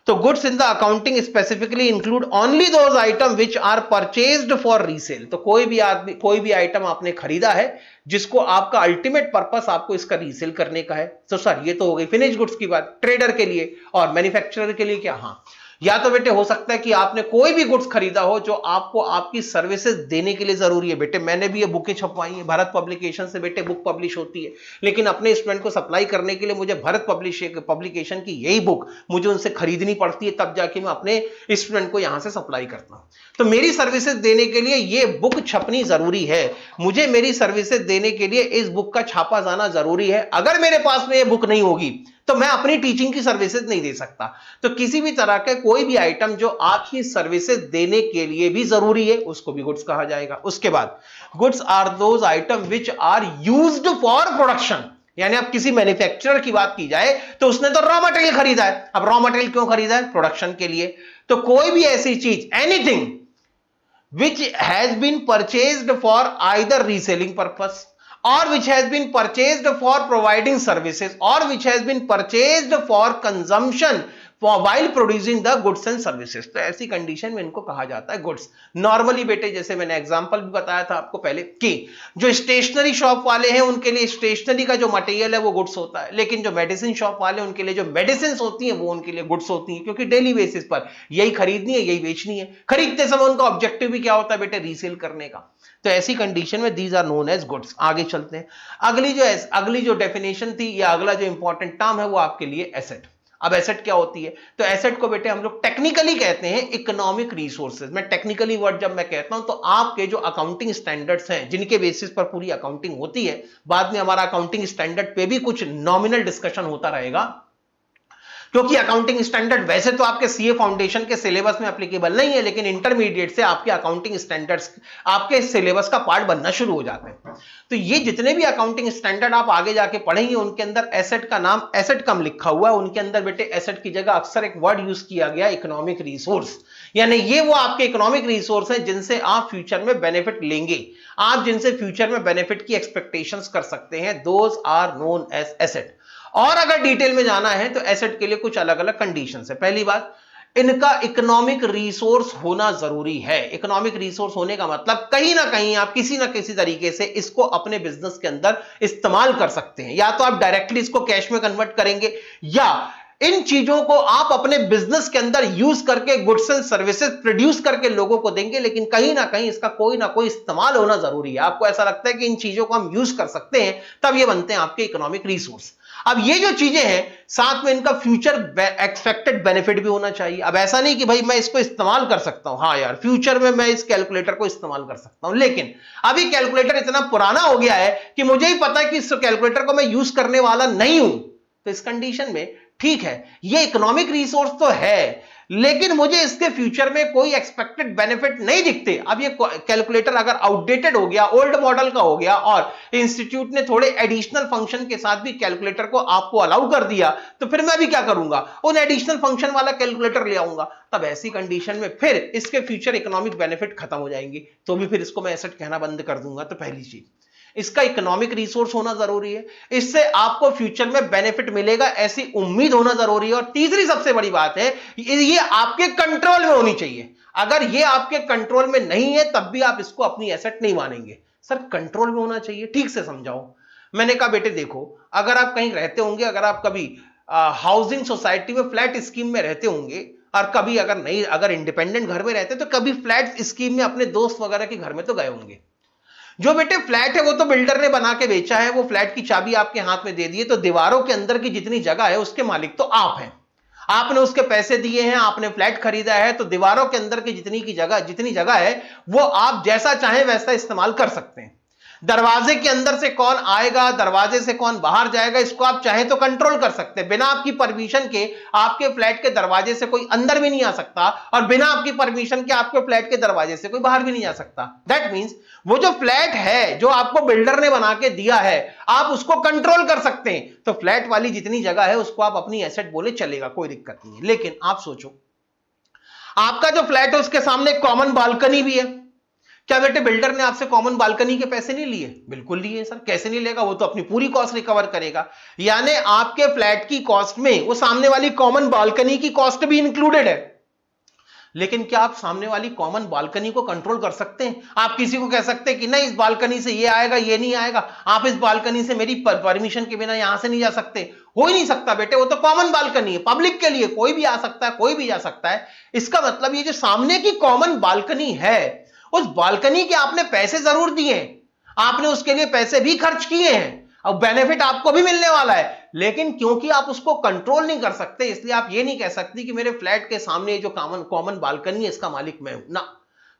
तो goods in the accounting specifically include only those item which are purchased for resale. तो कोई भी आइटम आपने खरीदा है जिसको आपका अल्टीमेट पर्पस आपको इसका रीसेल करने का है। तो सर ये तो हो गई फिनिश गुड्स की बात, ट्रेडर के लिए और मैन्युफैक्चरर के लिए क्या? हाँ, या तो बेटे हो सकता है कि आपने कोई भी गुड्स खरीदा हो जो आपको आपकी सर्विसेज देने के लिए जरूरी है। बेटे मैंने भी ये बुकें छपवाई हैं, भारत पब्लिकेशन से बेटे बुक पब्लिश होती है, लेकिन अपने स्टूडेंट को सप्लाई करने के लिए मुझे भारत पब्लिकेशन की यही बुक मुझे उनसे खरीदनी पड़ती है, तब जाके मैं अपने स्टूडेंट को यहां से सप्लाई करता हूं। तो मेरी सर्विसेज देने के लिए ये बुक छपनी जरूरी है, मुझे मेरी सर्विसेज देने के लिए इस बुक का छापा जाना जरूरी है। अगर मेरे पास में ये बुक नहीं होगी तो मैं अपनी टीचिंग की सर्विसेज नहीं दे सकता। तो किसी भी तरह के कोई भी आइटम जो आपकी सर्विसेज देने के लिए भी जरूरी है, उसको भी गुड्स कहा जाएगा। उसके बाद goods are those item which are used for production, यानी अब किसी मैन्युफैक्चरर की बात की जाए तो उसने तो रॉ मटेरियल खरीदा है। अब रॉ मटेरियल क्यों खरीदा है? प्रोडक्शन के लिए। तो कोई भी ऐसी चीज, anything which has been purchased for either reselling purpose or which has been purchased for providing services or which has been purchased for consumption while producing the goods and services, तो ऐसी condition में इनको कहा जाता है goods. Normally बेटे जैसे मैंने एग्जांपल भी बताया था आपको पहले कि जो स्टेशनरी शॉप वाले हैं उनके लिए स्टेशनरी का जो मटेरियल है वो गुड्स होता है, लेकिन जो मेडिसिन शॉप वाले उनके लिए जो मेडिसिन होती हैं वो उनके लिए गुड्स होती हैं, क्योंकि डेली बेसिस पर यही खरीदनी है, यही बेचनी है। खरीदते समय उनका ऑब्जेक्टिव भी क्या होता है बेटे? रीसेल करने का। तो ऐसी कंडीशन में these are known as goods. आगे चलते हैं, अगली जो डेफिनेशन थी या अगला जो इंपॉर्टेंट टर्म है वो आपके लिए एसेट। अब एसेट क्या होती है? तो एसेट को बेटे हम लोग टेक्निकली कहते हैं इकोनॉमिक रिसोर्सेज। मैं टेक्निकली वर्ड जब मैं कहता हूं तो आपके जो अकाउंटिंग स्टैंडर्ड्स हैं जिनके बेसिस पर पूरी अकाउंटिंग होती है, बाद में हमारा अकाउंटिंग स्टैंडर्ड पे भी कुछ नॉमिनल डिस्कशन होता रहेगा, क्योंकि अकाउंटिंग स्टैंडर्ड वैसे तो आपके सीए फाउंडेशन के सिलेबस में एप्लीकेबल नहीं है, लेकिन इंटरमीडिएट से आपके अकाउंटिंग स्टैंडर्ड्स आपके सिलेबस का पार्ट बनना शुरू हो जाते हैं। तो ये जितने भी अकाउंटिंग स्टैंडर्ड आप आगे जाके पढ़ेंगे उनके अंदर एसेट का नाम एसेट कम लिखा हुआ है, उनके अंदर बेटे एसेट की जगह अक्सर एक वर्ड यूज किया गया इकोनॉमिक रिसोर्स, यानी ये वो आपके इकोनॉमिक रिसोर्स हैं जिनसे आप फ्यूचर में बेनिफिट लेंगे, आप जिनसे फ्यूचर में बेनिफिट की एक्सपेक्टेशंस कर सकते हैं, those are known as asset. और अगर डिटेल में जाना है तो एसेट के लिए कुछ अलग अलग कंडीशंस है। पहली बात, इनका इकोनॉमिक रिसोर्स होना जरूरी है। इकोनॉमिक रिसोर्स होने का मतलब कहीं ना कहीं आप किसी ना किसी तरीके से इसको अपने बिजनेस के अंदर इस्तेमाल कर सकते हैं, या तो आप डायरेक्टली इसको कैश में कन्वर्ट करेंगे या इन चीजों को आप अपने बिजनेस के अंदर यूज करके गुड्स एंड सर्विसेज प्रोड्यूस करके लोगों को देंगे, लेकिन कहीं ना कहीं इसका कोई ना कोई इस्तेमाल होना जरूरी है। आपको ऐसा लगता है कि इन चीजों को हम यूज कर सकते हैं, तब ये बनते हैं आपके इकोनॉमिक रिसोर्स। अब ये जो चीजें हैं साथ में इनका फ्यूचर एक्सपेक्टेड बेनिफिट भी होना चाहिए। अब ऐसा नहीं कि भाई मैं इसको इस्तेमाल कर सकता हूं, हाँ यार फ्यूचर में मैं इस कैलकुलेटर को इस्तेमाल कर सकता हूं, लेकिन अभी कैलकुलेटर इतना पुराना हो गया है कि मुझे ही पता है कि इस कैलकुलेटर को मैं यूज करने वाला नहीं हूं। तो इस कंडीशन में ठीक है, ये इकोनॉमिक रिसोर्स तो है, लेकिन मुझे इसके फ्यूचर में कोई एक्सपेक्टेड बेनिफिट नहीं दिखते। अब ये कैलकुलेटर अगर आउटडेटेड हो गया, ओल्ड मॉडल का हो गया और इंस्टीट्यूट ने थोड़े एडिशनल फंक्शन के साथ भी कैलकुलेटर को आपको अलाउ कर दिया, तो फिर मैं भी क्या करूंगा, उन एडिशनल फंक्शन वाला कैलकुलेटर ले आऊंगा। तब ऐसी कंडीशन में फिर इसके फ्यूचर इकोनॉमिक बेनिफिट खत्म हो जाएंगे, तो भी फिर इसको मैं एसेट कहना बंद कर दूंगा। तो पहली चीज, इसका इकोनॉमिक रिसोर्स होना जरूरी है, इससे आपको फ्यूचर में बेनिफिट मिलेगा ऐसी उम्मीद होना जरूरी है। और तीसरी सबसे बड़ी बात है, ये आपके कंट्रोल में होनी चाहिए। अगर ये आपके कंट्रोल में नहीं है तब भी आप इसको अपनी एसेट नहीं मानेंगे। सर कंट्रोल में होना चाहिए, ठीक से समझाओ। मैंने कहा बेटे देखो, अगर आप कहीं रहते होंगे, अगर आप कभी हाउसिंग सोसाइटी में फ्लैट स्कीम में रहते होंगे, और कभी अगर इंडिपेंडेंट घर में रहते तो कभी फ्लैट स्कीम में अपने दोस्त वगैरह के घर में तो गए होंगे। जो बेटे फ्लैट है वो तो बिल्डर ने बना के बेचा है, वो फ्लैट की चाबी आपके हाथ में दे दी है, तो दीवारों के अंदर की जितनी जगह है उसके मालिक तो आप हैं। आपने उसके पैसे दिए हैं, आपने फ्लैट खरीदा है, तो दीवारों के अंदर की जितनी जगह है वो आप जैसा चाहें वैसा इस्तेमाल कर सकते हैं। दरवाजे के अंदर से कौन आएगा, दरवाजे से कौन बाहर जाएगा, इसको आप चाहे तो कंट्रोल कर सकते हैं। बिना आपकी परमिशन के आपके फ्लैट के दरवाजे से कोई अंदर भी नहीं आ सकता, और बिना आपकी परमिशन के आपके फ्लैट के दरवाजे से कोई बाहर भी नहीं आ सकता। दैट मींस वो जो फ्लैट है जो आपको बिल्डर ने बना के दिया है, आप उसको कंट्रोल कर सकते हैं। तो फ्लैट वाली जितनी जगह है उसको आप अपनी एसेट बोले चलेगा, कोई दिक्कत नहीं है। लेकिन आप सोचो, आपका जो फ्लैट है उसके सामने कॉमन बालकनी भी है। क्या बेटे बिल्डर ने आपसे कॉमन बालकनी के पैसे नहीं लिए? बिल्कुल लिए सर। कैसे नहीं लेगा, वो तो अपनी पूरी कॉस्ट रिकवर करेगा। यानी आपके फ्लैट की कॉस्ट में वो सामने वाली कॉमन बालकनी की कॉस्ट भी इंक्लूडेड है। लेकिन क्या आप सामने वाली कॉमन बालकनी को कंट्रोल कर सकते हैं? आप किसी को कह सकते हैं कि नहीं इस बालकनी से ये आएगा, ये नहीं आएगा, आप इस बालकनी से मेरी परमिशन के बिना यहां से नहीं जा सकते? हो ही नहीं सकता बेटे, वो तो कॉमन बालकनी है, पब्लिक के लिए कोई भी आ सकता है, कोई भी जा सकता है। इसका मतलब ये जो सामने की कॉमन बालकनी है, उस बालकनी के आपने पैसे जरूर दिए, आपने उसके लिए पैसे भी खर्च किए हैं, अब बेनिफिट आपको भी मिलने वाला है, लेकिन क्योंकि आप उसको कंट्रोल नहीं कर सकते, इसलिए आप ये नहीं कह सकते कि मेरे फ्लैट के सामने जो कॉमन बालकनी है इसका मालिक मैं हूं ना।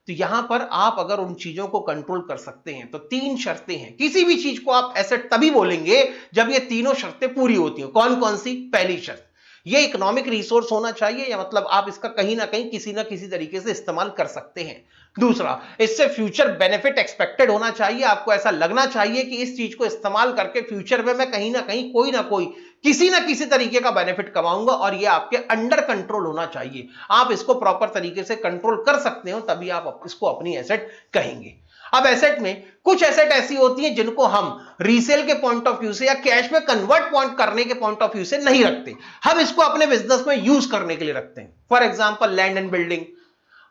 तो यहां पर आप अगर उन चीजों को कंट्रोल कर सकते हैं तो तीन शर्तें हैं। किसी भी चीज को आप एसेट तभी बोलेंगे जब ये तीनों शर्तें पूरी होती हैं। कौन कौन सी? पहली शर्त, ये इकोनॉमिक रिसोर्स होना चाहिए, या मतलब आप इसका कहीं ना कहीं किसी ना किसी तरीके से इस्तेमाल कर सकते हैं। दूसरा, इससे फ्यूचर बेनिफिट एक्सपेक्टेड होना चाहिए, आपको ऐसा लगना चाहिए कि इस चीज को इस्तेमाल करके फ्यूचर में मैं कहीं ना कहीं कोई ना कोई किसी ना किसी तरीके का बेनिफिट कमाऊंगा, और ये आपके अंडर कंट्रोल होना चाहिए। आप इसको प्रॉपर तरीके से कंट्रोल कर सकते हो, तभी आप इसको अपनी एसेट कहेंगे। अब एसेट में कुछ एसेट ऐसी होती हैं जिनको हम रीसेल के पॉइंट ऑफ व्यू से या कैश में कन्वर्ट पॉइंट करने के पॉइंट ऑफ व्यू से नहीं रखते, हम इसको अपने बिजनेस में यूज करने के लिए रखते हैं। For example land and building,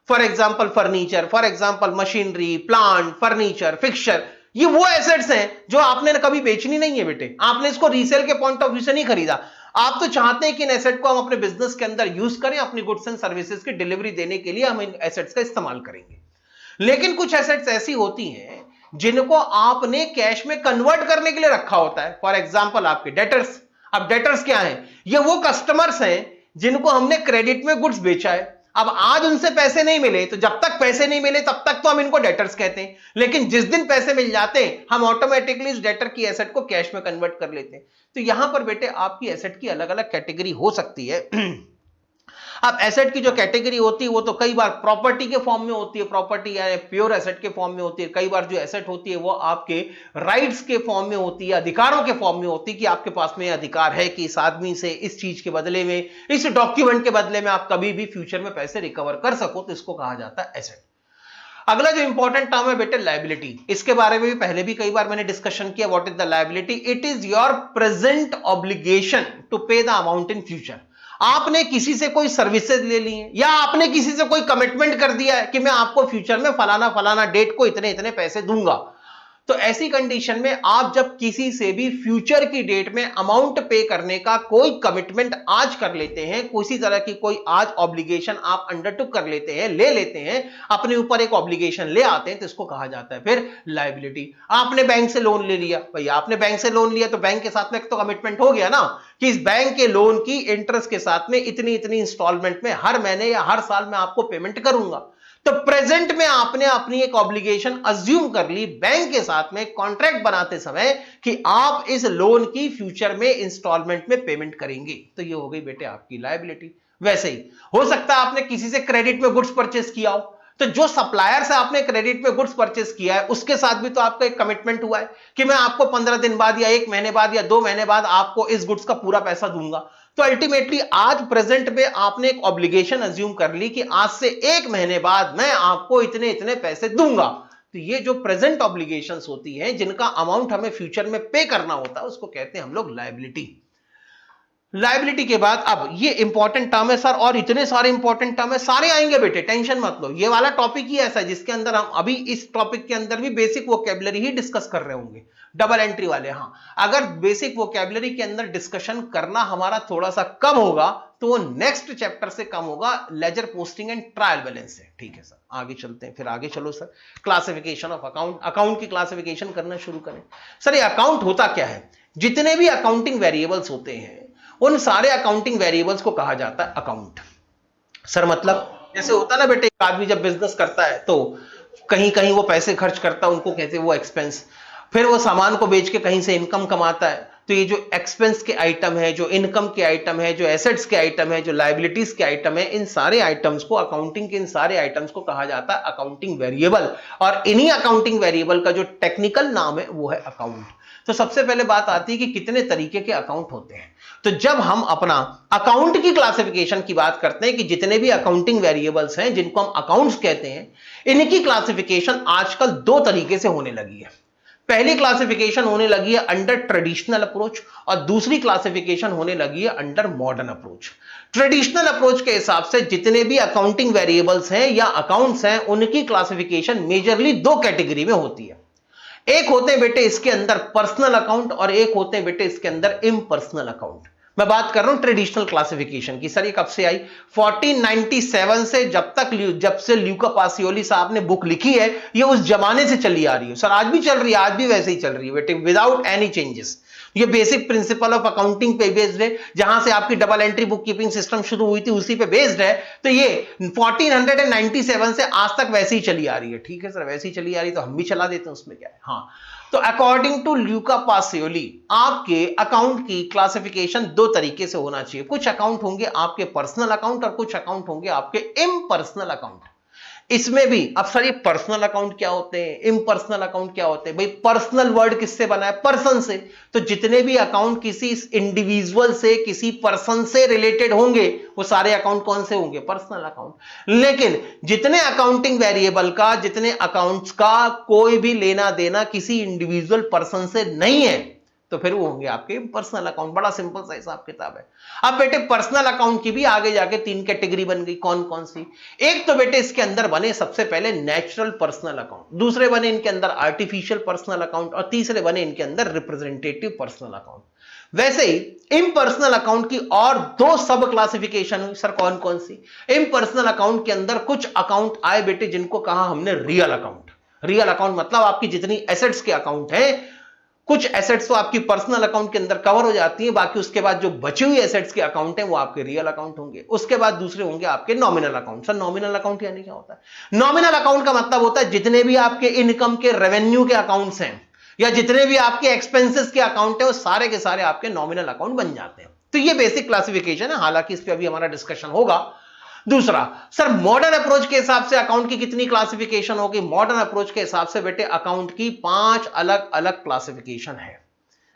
for example furniture, for example machinery, plant, furniture, fixture. ये वो एसेट्स हैं जो आपने कभी बेचनी नहीं है बेटे, आपने इसको रीसेल के पॉइंट ऑफ व्यू से नहीं खरीदा। आप तो चाहते हैं कि इन एसेट को हम अपने बिजनेस के अंदर यूज करें, अपनी गुड्स एंड सर्विसेज की डिलीवरी देने के लिए हम इन एसेट्स का इस्तेमाल करेंगे। लेकिन कुछ एसेट्स ऐसी होती हैं जिनको आपने कैश में कन्वर्ट करने के लिए रखा होता है। फॉर एग्जांपल आपके डेटर्स। अब डेटर्स क्या हैं? ये वो कस्टमर्स हैं जिनको हमने क्रेडिट में गुड्स बेचा है, अब आज उनसे पैसे नहीं मिले, तो जब तक पैसे नहीं मिले तब तक तो हम इनको डेटर्स कहते हैं, लेकिन जिस दिन पैसे मिल जाते हैं हम ऑटोमेटिकली इस डेटर की एसेट को कैश में कन्वर्ट कर लेते हैं। तो यहां पर बेटे आपकी एसेट की अलग अलग कैटेगरी हो सकती है। अब एसेट की जो कैटेगरी होती है वो तो कई बार प्रॉपर्टी के फॉर्म में होती है, प्रॉपर्टी या प्योर एसेट के फॉर्म में होती है। कई बार जो एसेट होती है वो आपके राइट्स के फॉर्म में होती है, अधिकारों के फॉर्म में होती है कि आपके पास में अधिकार है कि इस आदमी से इस चीज के बदले में, इस डॉक्यूमेंट के बदले में आप कभी भी फ्यूचर में पैसे रिकवर कर सको, तो इसको कहा जाता है एसेट। अगला जो इंपॉर्टेंट टर्म है बेटे लायबिलिटी। इसके बारे में भी पहले भी कई बार मैंने डिस्कशन किया। What is the liability? It is your present obligation to pay the amount in future. आपने किसी से कोई सर्विसेज ले ली है या आपने किसी से कोई कमिटमेंट कर दिया है कि मैं आपको फ्यूचर में फलाना फलाना डेट को इतने इतने पैसे दूंगा, तो ऐसी कंडीशन में आप जब किसी से भी फ्यूचर की डेट में अमाउंट पे करने का कोई कमिटमेंट आज कर लेते हैं, किसी तरह की कोई आज ऑब्लिगेशन आप अंडरटुक कर लेते हैं, ले लेते हैं, अपने ऊपर एक ऑब्लिगेशन ले आते हैं, तो इसको कहा जाता है फिर लायबिलिटी। आपने बैंक से लोन ले लिया, भाई आपने बैंक से लोन लिया तो बैंक के साथ में तो कमिटमेंट हो गया ना कि इस बैंक के लोन की इंटरेस्ट के साथ में इतनी इतनी इंस्टॉलमेंट में हर महीने या हर साल में आपको पेमेंट करूंगा। तो प्रेजेंट में आपने अपनी एक ऑब्लिगेशन अज्यूम कर ली बैंक के साथ में कॉन्ट्रैक्ट बनाते समय कि आप इस लोन की फ्यूचर में इंस्टॉलमेंट में पेमेंट करेंगे, तो ये हो गई बेटे आपकी लायबिलिटी। वैसे ही हो सकता है आपने किसी से क्रेडिट में गुड्स परचेस किया हो, तो जो सप्लायर से आपने क्रेडिट में गुड्स परचेस किया है उसके साथ भी तो आपका एक कमिटमेंट हुआ है कि मैं आपको 15 दिन बाद या 1 महीने बाद या 2 महीने बाद आपको इस गुड्स का पूरा पैसा दूंगा। तो अल्टीमेटली आज प्रेजेंट में आपने एक ऑब्लिगेशन अज्यूम कर ली कि आज से 1 महीने बाद मैं आपको इतने इतने पैसे दूंगा। तो ये जो प्रेजेंट ऑब्लिगेशंस होती हैं जिनका अमाउंट हमें फ्यूचर में पे करना होता है उसको कहते हैं हम लोग लायबिलिटी। लायबिलिटी के बाद अब ये इंपॉर्टेंट टर्म है सर, और इतने सारे इंपॉर्टेंट टर्म है, सारे आएंगे बेटे, टेंशन मत लो। ये वाला टॉपिक ही ऐसा है जिसके अंदर हम अभी इस टॉपिक के अंदर भी बेसिक वोकैबुलरी ही डिस्कस कर रहे होंगे, डबल एंट्री वाले। हाँ, अगर बेसिक वोकैबुलरी के अंदर डिस्कशन करना हमारा थोड़ा सा कम होगा तो वो नेक्स्ट चैप्टर से कम होगा, ledger posting and trial balance से। ठीक है सर, आगे चलते हैं। फिर आगे चलो sir, classification of account, account की क्लासिफिकेशन करना शुरू करें। सर ये अकाउंट होता क्या है? जितने भी अकाउंटिंग वेरिएबल्स होते हैं उन सारे अकाउंटिंग वेरिएबल्स को कहा जाता है अकाउंट। सर मतलब जैसे होता ना बेटे, एक आदमी जब बिजनेस करता है तो कहीं कहीं वो पैसे खर्च करता है, उनको कहते हैं वो एक्सपेंस। फिर वो सामान को बेच के कहीं से इनकम कमाता है, तो ये जो एक्सपेंस के आइटम है, जो इनकम के आइटम है, जो एसेट्स के आइटम है, जो लायबिलिटीज के आइटम है, इन सारे आइटम्स को, अकाउंटिंग के इन सारे आइटम्स को कहा जाता है अकाउंटिंग वेरिएबल। और इन्हीं अकाउंटिंग वेरिएबल का जो टेक्निकल नाम है वो है अकाउंट। तो सबसे पहले बात आती है कि कितने तरीके के अकाउंट होते हैं। तो जब हम अपना अकाउंट की क्लासिफिकेशन की बात करते हैं कि जितने भी अकाउंटिंग वेरिएबल्स हैं जिनको हम अकाउंट्स कहते हैं, इनकी क्लासिफिकेशन आजकल 2 तरीके से होने लगी है। पहली क्लासिफिकेशन होने लगी है अंडर ट्रेडिशनल अप्रोच और दूसरी क्लासिफिकेशन होने लगी है under modern approach. Traditional approach के हिसाब से जितने भी अकाउंटिंग वेरिएबल्स हैं या अकाउंट्स हैं उनकी क्लासिफिकेशन मेजरली 2 कैटेगरी में होती है। एक होते हैं बेटे इसके अंदर पर्सनल अकाउंट और एक होते हैं बेटे इसके अंदर इम्पर्सनल अकाउंट। मैं बात कर रहा हूं ट्रेडिशनल क्लासिफिकेशन की। सर ये कब से आई? 1497 से, जब से ल्यूका पासियोली साहब ने बुक लिखी है, ये उस जमाने से चली आ रही है। सर आज भी चल रही है, आज भी वैसे ही चल रही है बेटे, विदाउट एनी चेंजेस। ये बेसिक प्रिंसिपल ऑफ अकाउंटिंग पे बेस्ड है, जहां से आपकी double entry book keeping system शुरू हुई थी उसी पे बेस्ड है। तो ये 1497 से आज तक वैसे ही चली आ रही है। ठीक है सर, वैसे ही चली आ रही है तो हम भी चला देते हैं, उसमें क्या है। हाँ, तो अकॉर्डिंग टू ल्यूका पासियोली आपके अकाउंट की क्लासिफिकेशन 2 तरीके से होना चाहिए। कुछ अकाउंट होंगे आपके पर्सनल अकाउंट और कुछ अकाउंट होंगे आपके इम्पर्सनल अकाउंट। इसमें भी अब सर ये पर्सनल अकाउंट क्या होते हैं, इम्पर्सनल अकाउंट क्या होते हैं? भाई पर्सनल वर्ड किससे बना है? पर्सन से। तो जितने भी अकाउंट किसी इंडिविजुअल से, किसी पर्सन से रिलेटेड होंगे वो सारे अकाउंट कौन से होंगे? Personal account. लेकिन जितने अकाउंटिंग वेरिएबल का, जितने अकाउंट्स का कोई भी लेना देना किसी इंडिविजुअल पर्सन से नहीं है तो फिर वो होंगे आपके पर्सनल अकाउंट। बड़ा सिंपल सा हिसाब किताब है। अब बेटे पर्सनल अकाउंट की भी आगे जाके 3 कैटेगरी बन गई। कौन कौन सी? एक तो बेटे इसके अंदर बने सबसे पहले नेचुरल पर्सनल अकाउंट, दूसरे बने इनके अंदर आर्टिफिशियल पर्सनल अकाउंट और तीसरे बने इनके अंदर रिप्रेजेंटेटिव पर्सनल अकाउंट। वैसे ही इम्पर्सनल अकाउंट की और 2 सब क्लासिफिकेशन हुई। सर कौन कौन सी? इम्पर्सनल अकाउंट के अंदर कुछ अकाउंट आए बेटे जिनको कहा हमने रियल अकाउंट। रियल अकाउंट मतलब आपकी जितनी एसेट्स के अकाउंट हैं, कुछ एसेट्स तो आपकी पर्सनल अकाउंट के अंदर कवर हो जाती है, बाकी उसके बाद जो बची हुई एसेट्स के अकाउंट हैं वो आपके रियल अकाउंट होंगे। उसके बाद दूसरे होंगे आपके nominal account. Sir nominal account यानी क्या होता है? नॉमिनल अकाउंट का मतलब होता है जितने भी आपके इनकम के, रेवेन्यू के अकाउंट्स हैं या जितने भी आपके एक्सपेंसेस के अकाउंट है वो सारे के सारे आपके नॉमिनल अकाउंट बन जाते हैं। तो ये बेसिक क्लासिफिकेशन है, हालांकि इस पर अभी हमारा डिस्कशन होगा। दूसरा, सर मॉडर्न अप्रोच के हिसाब से अकाउंट की कितनी क्लासिफिकेशन होगी? मॉडर्न अप्रोच के हिसाब से बेटे अकाउंट की 5 अलग अलग क्लासिफिकेशन है।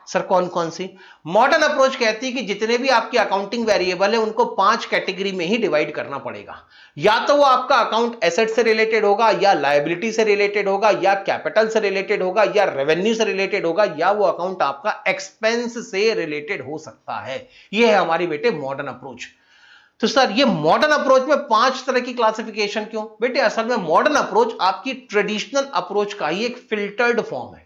सर कौन कौन सी? मॉडर्न अप्रोच कहती है कि जितने भी आपके अकाउंटिंग वेरिएबल है उनको 5 कैटेगरी में ही डिवाइड करना पड़ेगा। या तो वो आपका अकाउंट एसेट से रिलेटेड होगा, या लायबिलिटी से रिलेटेड होगा, या कैपिटल से रिलेटेड होगा, या रेवेन्यू से रिलेटेड होगा, या वो अकाउंट आपका एक्सपेंस से रिलेटेड हो सकता है। ये है हमारी बेटे मॉडर्न अप्रोच। तो सर ये मॉडर्न अप्रोच में 5 तरह की क्लासिफिकेशन क्यों? बेटे असल में मॉडर्न अप्रोच आपकी ट्रेडिशनल अप्रोच का ही एक फिल्टर्ड फॉर्म है।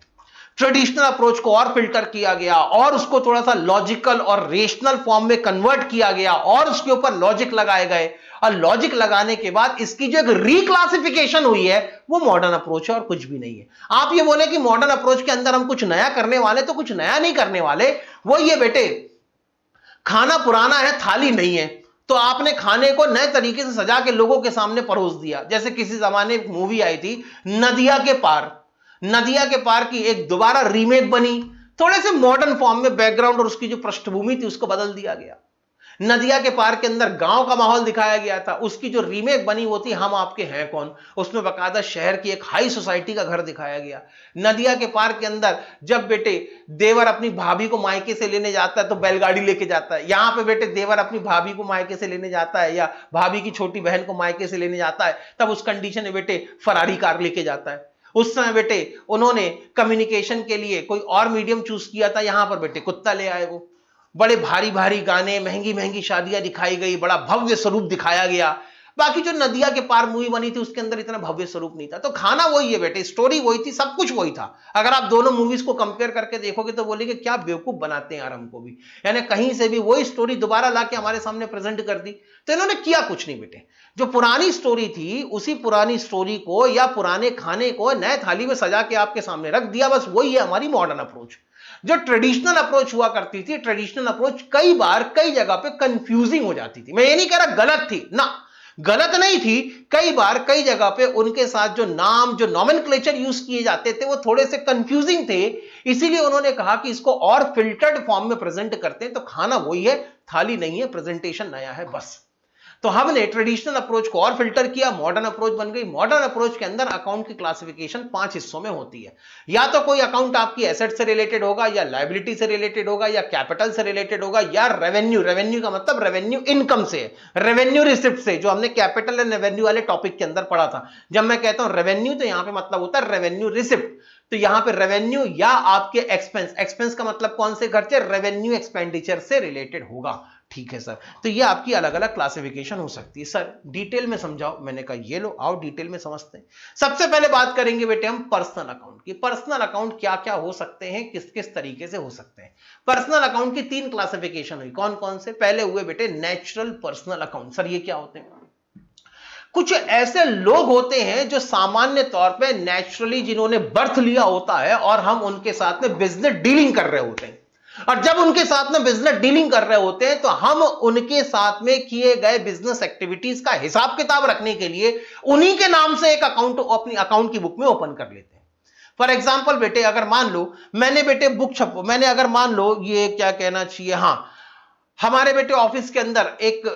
ट्रेडिशनल अप्रोच को और फिल्टर किया गया और उसको थोड़ा सा लॉजिकल और रेशनल फॉर्म में कन्वर्ट किया गया और उसके ऊपर लॉजिक लगाए गए, और लॉजिक लगाने के बाद इसकी जो एक रिक्लासिफिकेशन हुई है वो मॉडर्न अप्रोच है और कुछ भी नहीं है। आप ये बोले कि मॉडर्न अप्रोच के अंदर हम कुछ नया करने वाले, तो कुछ नया नहीं करने वाले। वो ये बेटे, खाना पुराना है, थाली नहीं है, तो आपने खाने को नए तरीके से सजा के लोगों के सामने परोस दिया। जैसे किसी जमाने एक मूवी आई थी नदिया के पार, नदिया के पार की एक दोबारा रीमेक बनी, थोड़े से मॉडर्न फॉर्म में बैकग्राउंड और उसकी जो पृष्ठभूमि थी उसको बदल दिया गया। नदिया के पार के अंदर गांव का माहौल दिखाया गया था, उसकी जो रीमेक बनी वो थी हम आपके हैं कौन, उसमें बकायदा शहर की एक हाई सोसाइटी का घर दिखाया गया। नदिया के पार के अंदर जब बेटे देवर अपनी भाभी को मायके से लेने जाता है तो बैलगाड़ी लेके जाता है, यहां पे बेटे देवर अपनी भाभी को मायके से लेने जाता है या भाभी की छोटी बहन को मायके से लेने जाता है, तब उस कंडीशन में बेटे फरारी कार लेके जाता है। उस समय बेटे उन्होंने कम्युनिकेशन के लिए कोई और मीडियम चूज किया था, यहां पर बेटे कुत्ता ले आए। वो बड़े भारी भारी गाने, महंगी महंगी शादियां दिखाई गई, बड़ा भव्य स्वरूप दिखाया गया। बाकी जो नदिया के पार मूवी बनी थी उसके अंदर इतना भव्य स्वरूप नहीं था। तो खाना वही है बेटे, स्टोरी वही थी, सब कुछ वही था। अगर आप दोनों मूवीज को कंपेयर करके देखोगे तो बोलेंगे क्या बेवकूफ बनाते हैं यार हमको भी, यानी कहीं से भी वही स्टोरी दोबारा लाके हमारे सामने प्रेजेंट कर दी। तो इन्होंने किया कुछ नहीं बेटे, जो पुरानी स्टोरी थी उसी पुरानी स्टोरी को या पुराने खाने को नए थाली में सजा के आपके सामने रख दिया, बस वही है हमारी मॉडर्न अप्रोच। जो ट्रेडिशनल अप्रोच हुआ करती थी, ट्रेडिशनल अप्रोच कई बार कई जगह पे कंफ्यूजिंग हो जाती थी। मैं ये नहीं कह रहा गलत थी ना, गलत नहीं थी, कई बार कई जगह पे उनके साथ जो नाम, जो नॉमेनक्लेचर यूज किए जाते थे वो थोड़े से कंफ्यूजिंग थे। इसीलिए उन्होंने कहा कि इसको और फिल्टर्ड फॉर्म में प्रेजेंट करते हैं, तो खाना वही है, थाली नहीं है, प्रेजेंटेशन नया है बस। तो हमने ट्रेडिशनल अप्रोच को और फिल्टर किया, मॉडर्न अप्रोच बन गई। मॉडर्न अप्रोच के अंदर अकाउंट की क्लासिफिकेशन 5 हिस्सों में होती है। या तो कोई अकाउंट आपकी एसेट से रिलेटेड होगा, या लायबिलिटी से रिलेटेड होगा, या कैपिटल से रिलेटेड होगा, या रेवेन्यू, रेवेन्यू का मतलब रेवेन्यू इनकम से, रेवेन्यू रिसिप्ट से, जो हमने कैपिटल एंड रेवेन्यू वाले टॉपिक के अंदर पढ़ा था। जब मैं कहता हूं रेवेन्यू तो यहां पे मतलब होता है रेवेन्यू रिसिप्ट। तो यहां पे रेवेन्यू या आपके एक्सपेंस, एक्सपेंस का मतलब कौन से खर्चे, रेवेन्यू एक्सपेंडिचर से रिलेटेड होगा। ठीक है सर, तो ये आपकी अलग अलग क्लासिफिकेशन हो सकती है। सर डिटेल में समझाओ, मैंने कहा ये लो, आओ डिटेल में समझते हैं। सबसे पहले बात करेंगे बेटे हम पर्सनल अकाउंट की। पर्सनल अकाउंट क्या क्या हो सकते हैं, किस किस तरीके से हो सकते हैं। पर्सनल अकाउंट की 3 क्लासिफिकेशन हुई, कौन कौन से। पहले हुए बेटे नेचुरल पर्सनल अकाउंट। सर ये क्या होते हैं, कुछ ऐसे लोग होते हैं जो सामान्य तौर पे नेचुरली जिन्होंने बर्थ लिया होता है और हम उनके साथ में बिजनेस डीलिंग कर रहे होते हैं, और जब उनके साथ में बिजनेस डीलिंग कर रहे होते हैं तो हम उनके साथ में किए गए बिजनेस एक्टिविटीज का हिसाब किताब रखने के लिए उन्हीं के नाम से एक अकाउंट अपनी अकाउंट की बुक में ओपन कर लेते हैं। फॉर एग्जाम्पल बेटे अगर मान लो मैंने बेटे बुक छपो, मैंने अगर मान लो ये क्या कहना चाहिए, हाँ हमारे बेटे ऑफिस के अंदर एक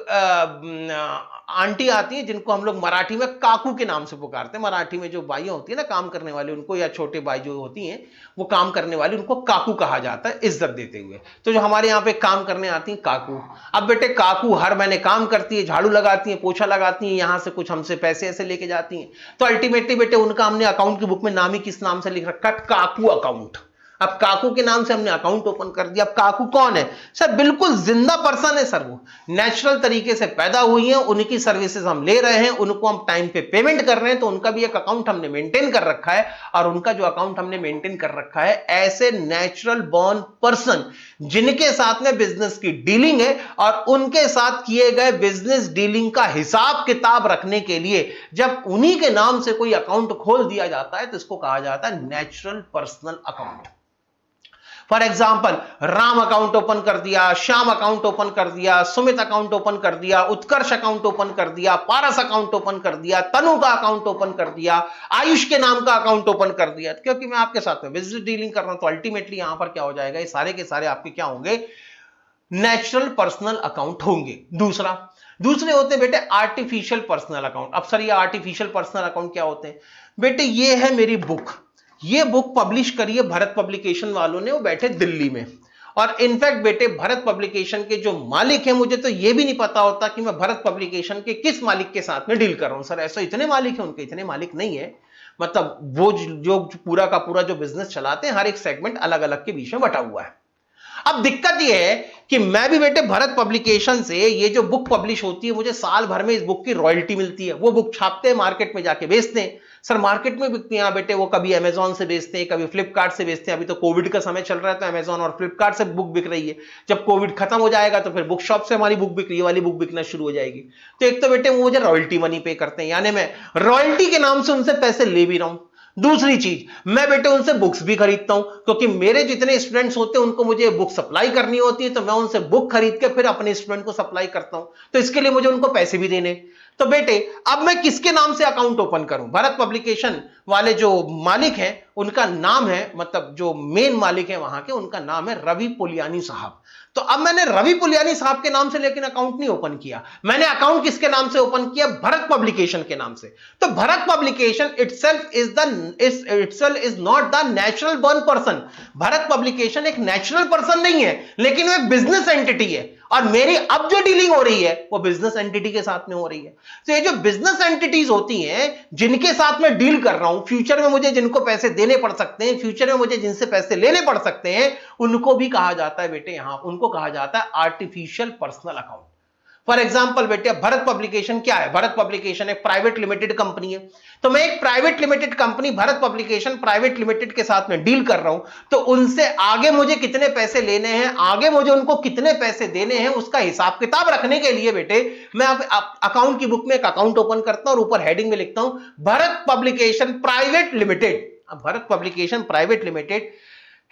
आंटी आती है जिनको हम लोग मराठी में काकू के नाम से पुकारते हैं। मराठी में जो बाइयां होती है ना काम करने वाली उनको, या छोटे भाई जो होती हैं वो काम करने वाली, उनको काकू कहा जाता है इज्जत देते हुए। तो जो हमारे यहाँ पे काम करने आती हैं काकू, अब बेटे काकू हर महीने काम करती है, झाड़ू लगाती है, पोछा लगाती है, यहाँ से कुछ हमसे पैसे ऐसे लेके जाती हैं। तो अल्टीमेटली बेटे उनका हमने अकाउंट की बुक में नाम ही किस नाम से लिख रखा, काकू अकाउंट। अब काकू के नाम से हमने अकाउंट ओपन कर दिया। अब काकू कौन है सर, बिल्कुल जिंदा पर्सन है सर, वो नेचुरल तरीके से पैदा हुई है, उनकी सर्विसेज हम ले रहे हैं, उनको हम टाइम पे पेमेंट कर रहे हैं, तो उनका भी एक अकाउंट हमने मेंटेन कर रखा है। और उनका जो अकाउंट हमने मेंटेन कर रखा है, ऐसे नेचुरल बॉर्न पर्सन जिनके साथ में बिजनेस की डीलिंग है और उनके साथ किए गए बिजनेस डीलिंग का हिसाब किताब रखने के लिए जब उन्हीं के नाम से कोई अकाउंट खोल दिया जाता है तो इसको कहा जाता है natural personal account. For example Ram account open कर दिया, श्याम अकाउंट ओपन कर दिया, सुमित अकाउंट ओपन कर दिया, उत्कर्ष अकाउंट ओपन कर दिया, पारस अकाउंट ओपन कर दिया, तनु का अकाउंट ओपन कर दिया, आयुष के नाम का अकाउंट ओपन कर दिया। क्योंकि मैं आपके साथ में बिजनेस डीलिंग कर रहा हूं तो अल्टीमेटली यहां पर क्या हो जाएगा, ये सारे के सारे आपके क्या होंगे, नेचुरल पर्सनल अकाउंट होंगे। दूसरे होते हैं बेटे आर्टिफिशियल पर्सनल अकाउंट। अब सर ये आर्टिफिशियल पर्सनल अकाउंट क्या होते हैं बेटे, ये है मेरी बुक, ये बुक पब्लिश करी है भरत पब्लिकेशन वालों ने, वो बैठे दिल्ली में। और इनफैक्ट बेटे भरत पब्लिकेशन के जो मालिक हैं, मुझे तो ये भी नहीं पता होता कि मैं भरत पब्लिकेशन के किस मालिक के साथ में डील कर रहा हूं। सर ऐसा इतने मालिक हैं, उनके इतने मालिक नहीं है, मतलब वो जो पूरा का पूरा जो बिजनेस चलाते हैं, हर एक सेगमेंट अलग अलग के बीच में बटा हुआ है। अब दिक्कत यह है कि मैं भी बेटे भरत पब्लिकेशन से ये जो बुक पब्लिश होती है मुझे साल भर में इस बुक की रॉयल्टी मिलती है। वो बुक छापते हैं, मार्केट में जाके बेचते हैं। सर मार्केट में बिकती है बेटे, वो कभी अमेजॉन से बेचते हैं, कभी फ्लिपकार्ट से बेचते हैं। अभी तो कोविड का समय चल रहा है तो अमेजॉन और फ्लिपकार्ट से बुक बिक रही है। जब कोविड खत्म हो जाएगा तो फिर बुक शॉप से हमारी बुक बिक रही वाली बुक बिकना शुरू हो जाएगी। तो एक तो बेटे वो मुझे रॉयल्टी मनी पे करते हैं, यानी मैं रॉयल्टी के नाम से उनसे पैसे ले भी रहा हूं। दूसरी चीज, मैं बेटे उनसे बुक्स भी खरीदता हूं, क्योंकि मेरे जितने स्टूडेंट्स होते हैं उनको मुझे बुक सप्लाई करनी होती है, तो मैं उनसे बुक खरीद के फिर अपने स्टूडेंट को सप्लाई करता हूं। तो इसके लिए मुझे उनको पैसे भी देने। तो बेटे अब मैं किसके नाम से अकाउंट ओपन करूं? भरत पब्लिकेशन वाले जो मालिक हैं उनका नाम है, मतलब जो मेन मालिक है वहां के, उनका नाम है रवि पुलियानी साहब। तो अब मैंने रवि पुलियानी साहब के नाम से लेकिन अकाउंट नहीं ओपन किया, मैंने अकाउंट किसके नाम से ओपन किया? भरत पब्लिकेशन के नाम से। तो Bharat publication itself is not the natural born person. Bharat publication एक नेचुरल पर्सन नहीं है, लेकिन वो एक बिजनेस एंटिटी है, और मेरी अब जो डीलिंग हो रही है वो बिजनेस एंटिटी के साथ में हो रही है। तो ये जो बिजनेस एंटिटीज होती हैं जिनके साथ में डील कर रहा हूं, फ्यूचर में मुझे जिनको पैसे देने पड़ सकते हैं, फ्यूचर में मुझे जिनसे पैसे लेने पड़ सकते हैं, उनको भी कहा जाता है बेटे, यहां उनको कहा जाता है artificial personal account. For example बेटे भरत पब्लिकेशन क्या है? भरत पब्लिकेशन एक प्राइवेट लिमिटेड कंपनी है। तो मैं एक private limited company Bharat publication private limited के साथ में डील कर रहा हूं, तो उनसे आगे मुझे कितने पैसे लेने हैं, आगे मुझे उनको कितने पैसे देने हैं, उसका हिसाब किताब रखने के लिए बेटे मैं अकाउंट की बुक में एक अकाउंट ओपन करता हूं और ऊपर हेडिंग में लिखता हूं भरत पब्लिकेशन प्राइवेट लिमिटेड। अब भरत पब्लिकेशन प्राइवेट लिमिटेड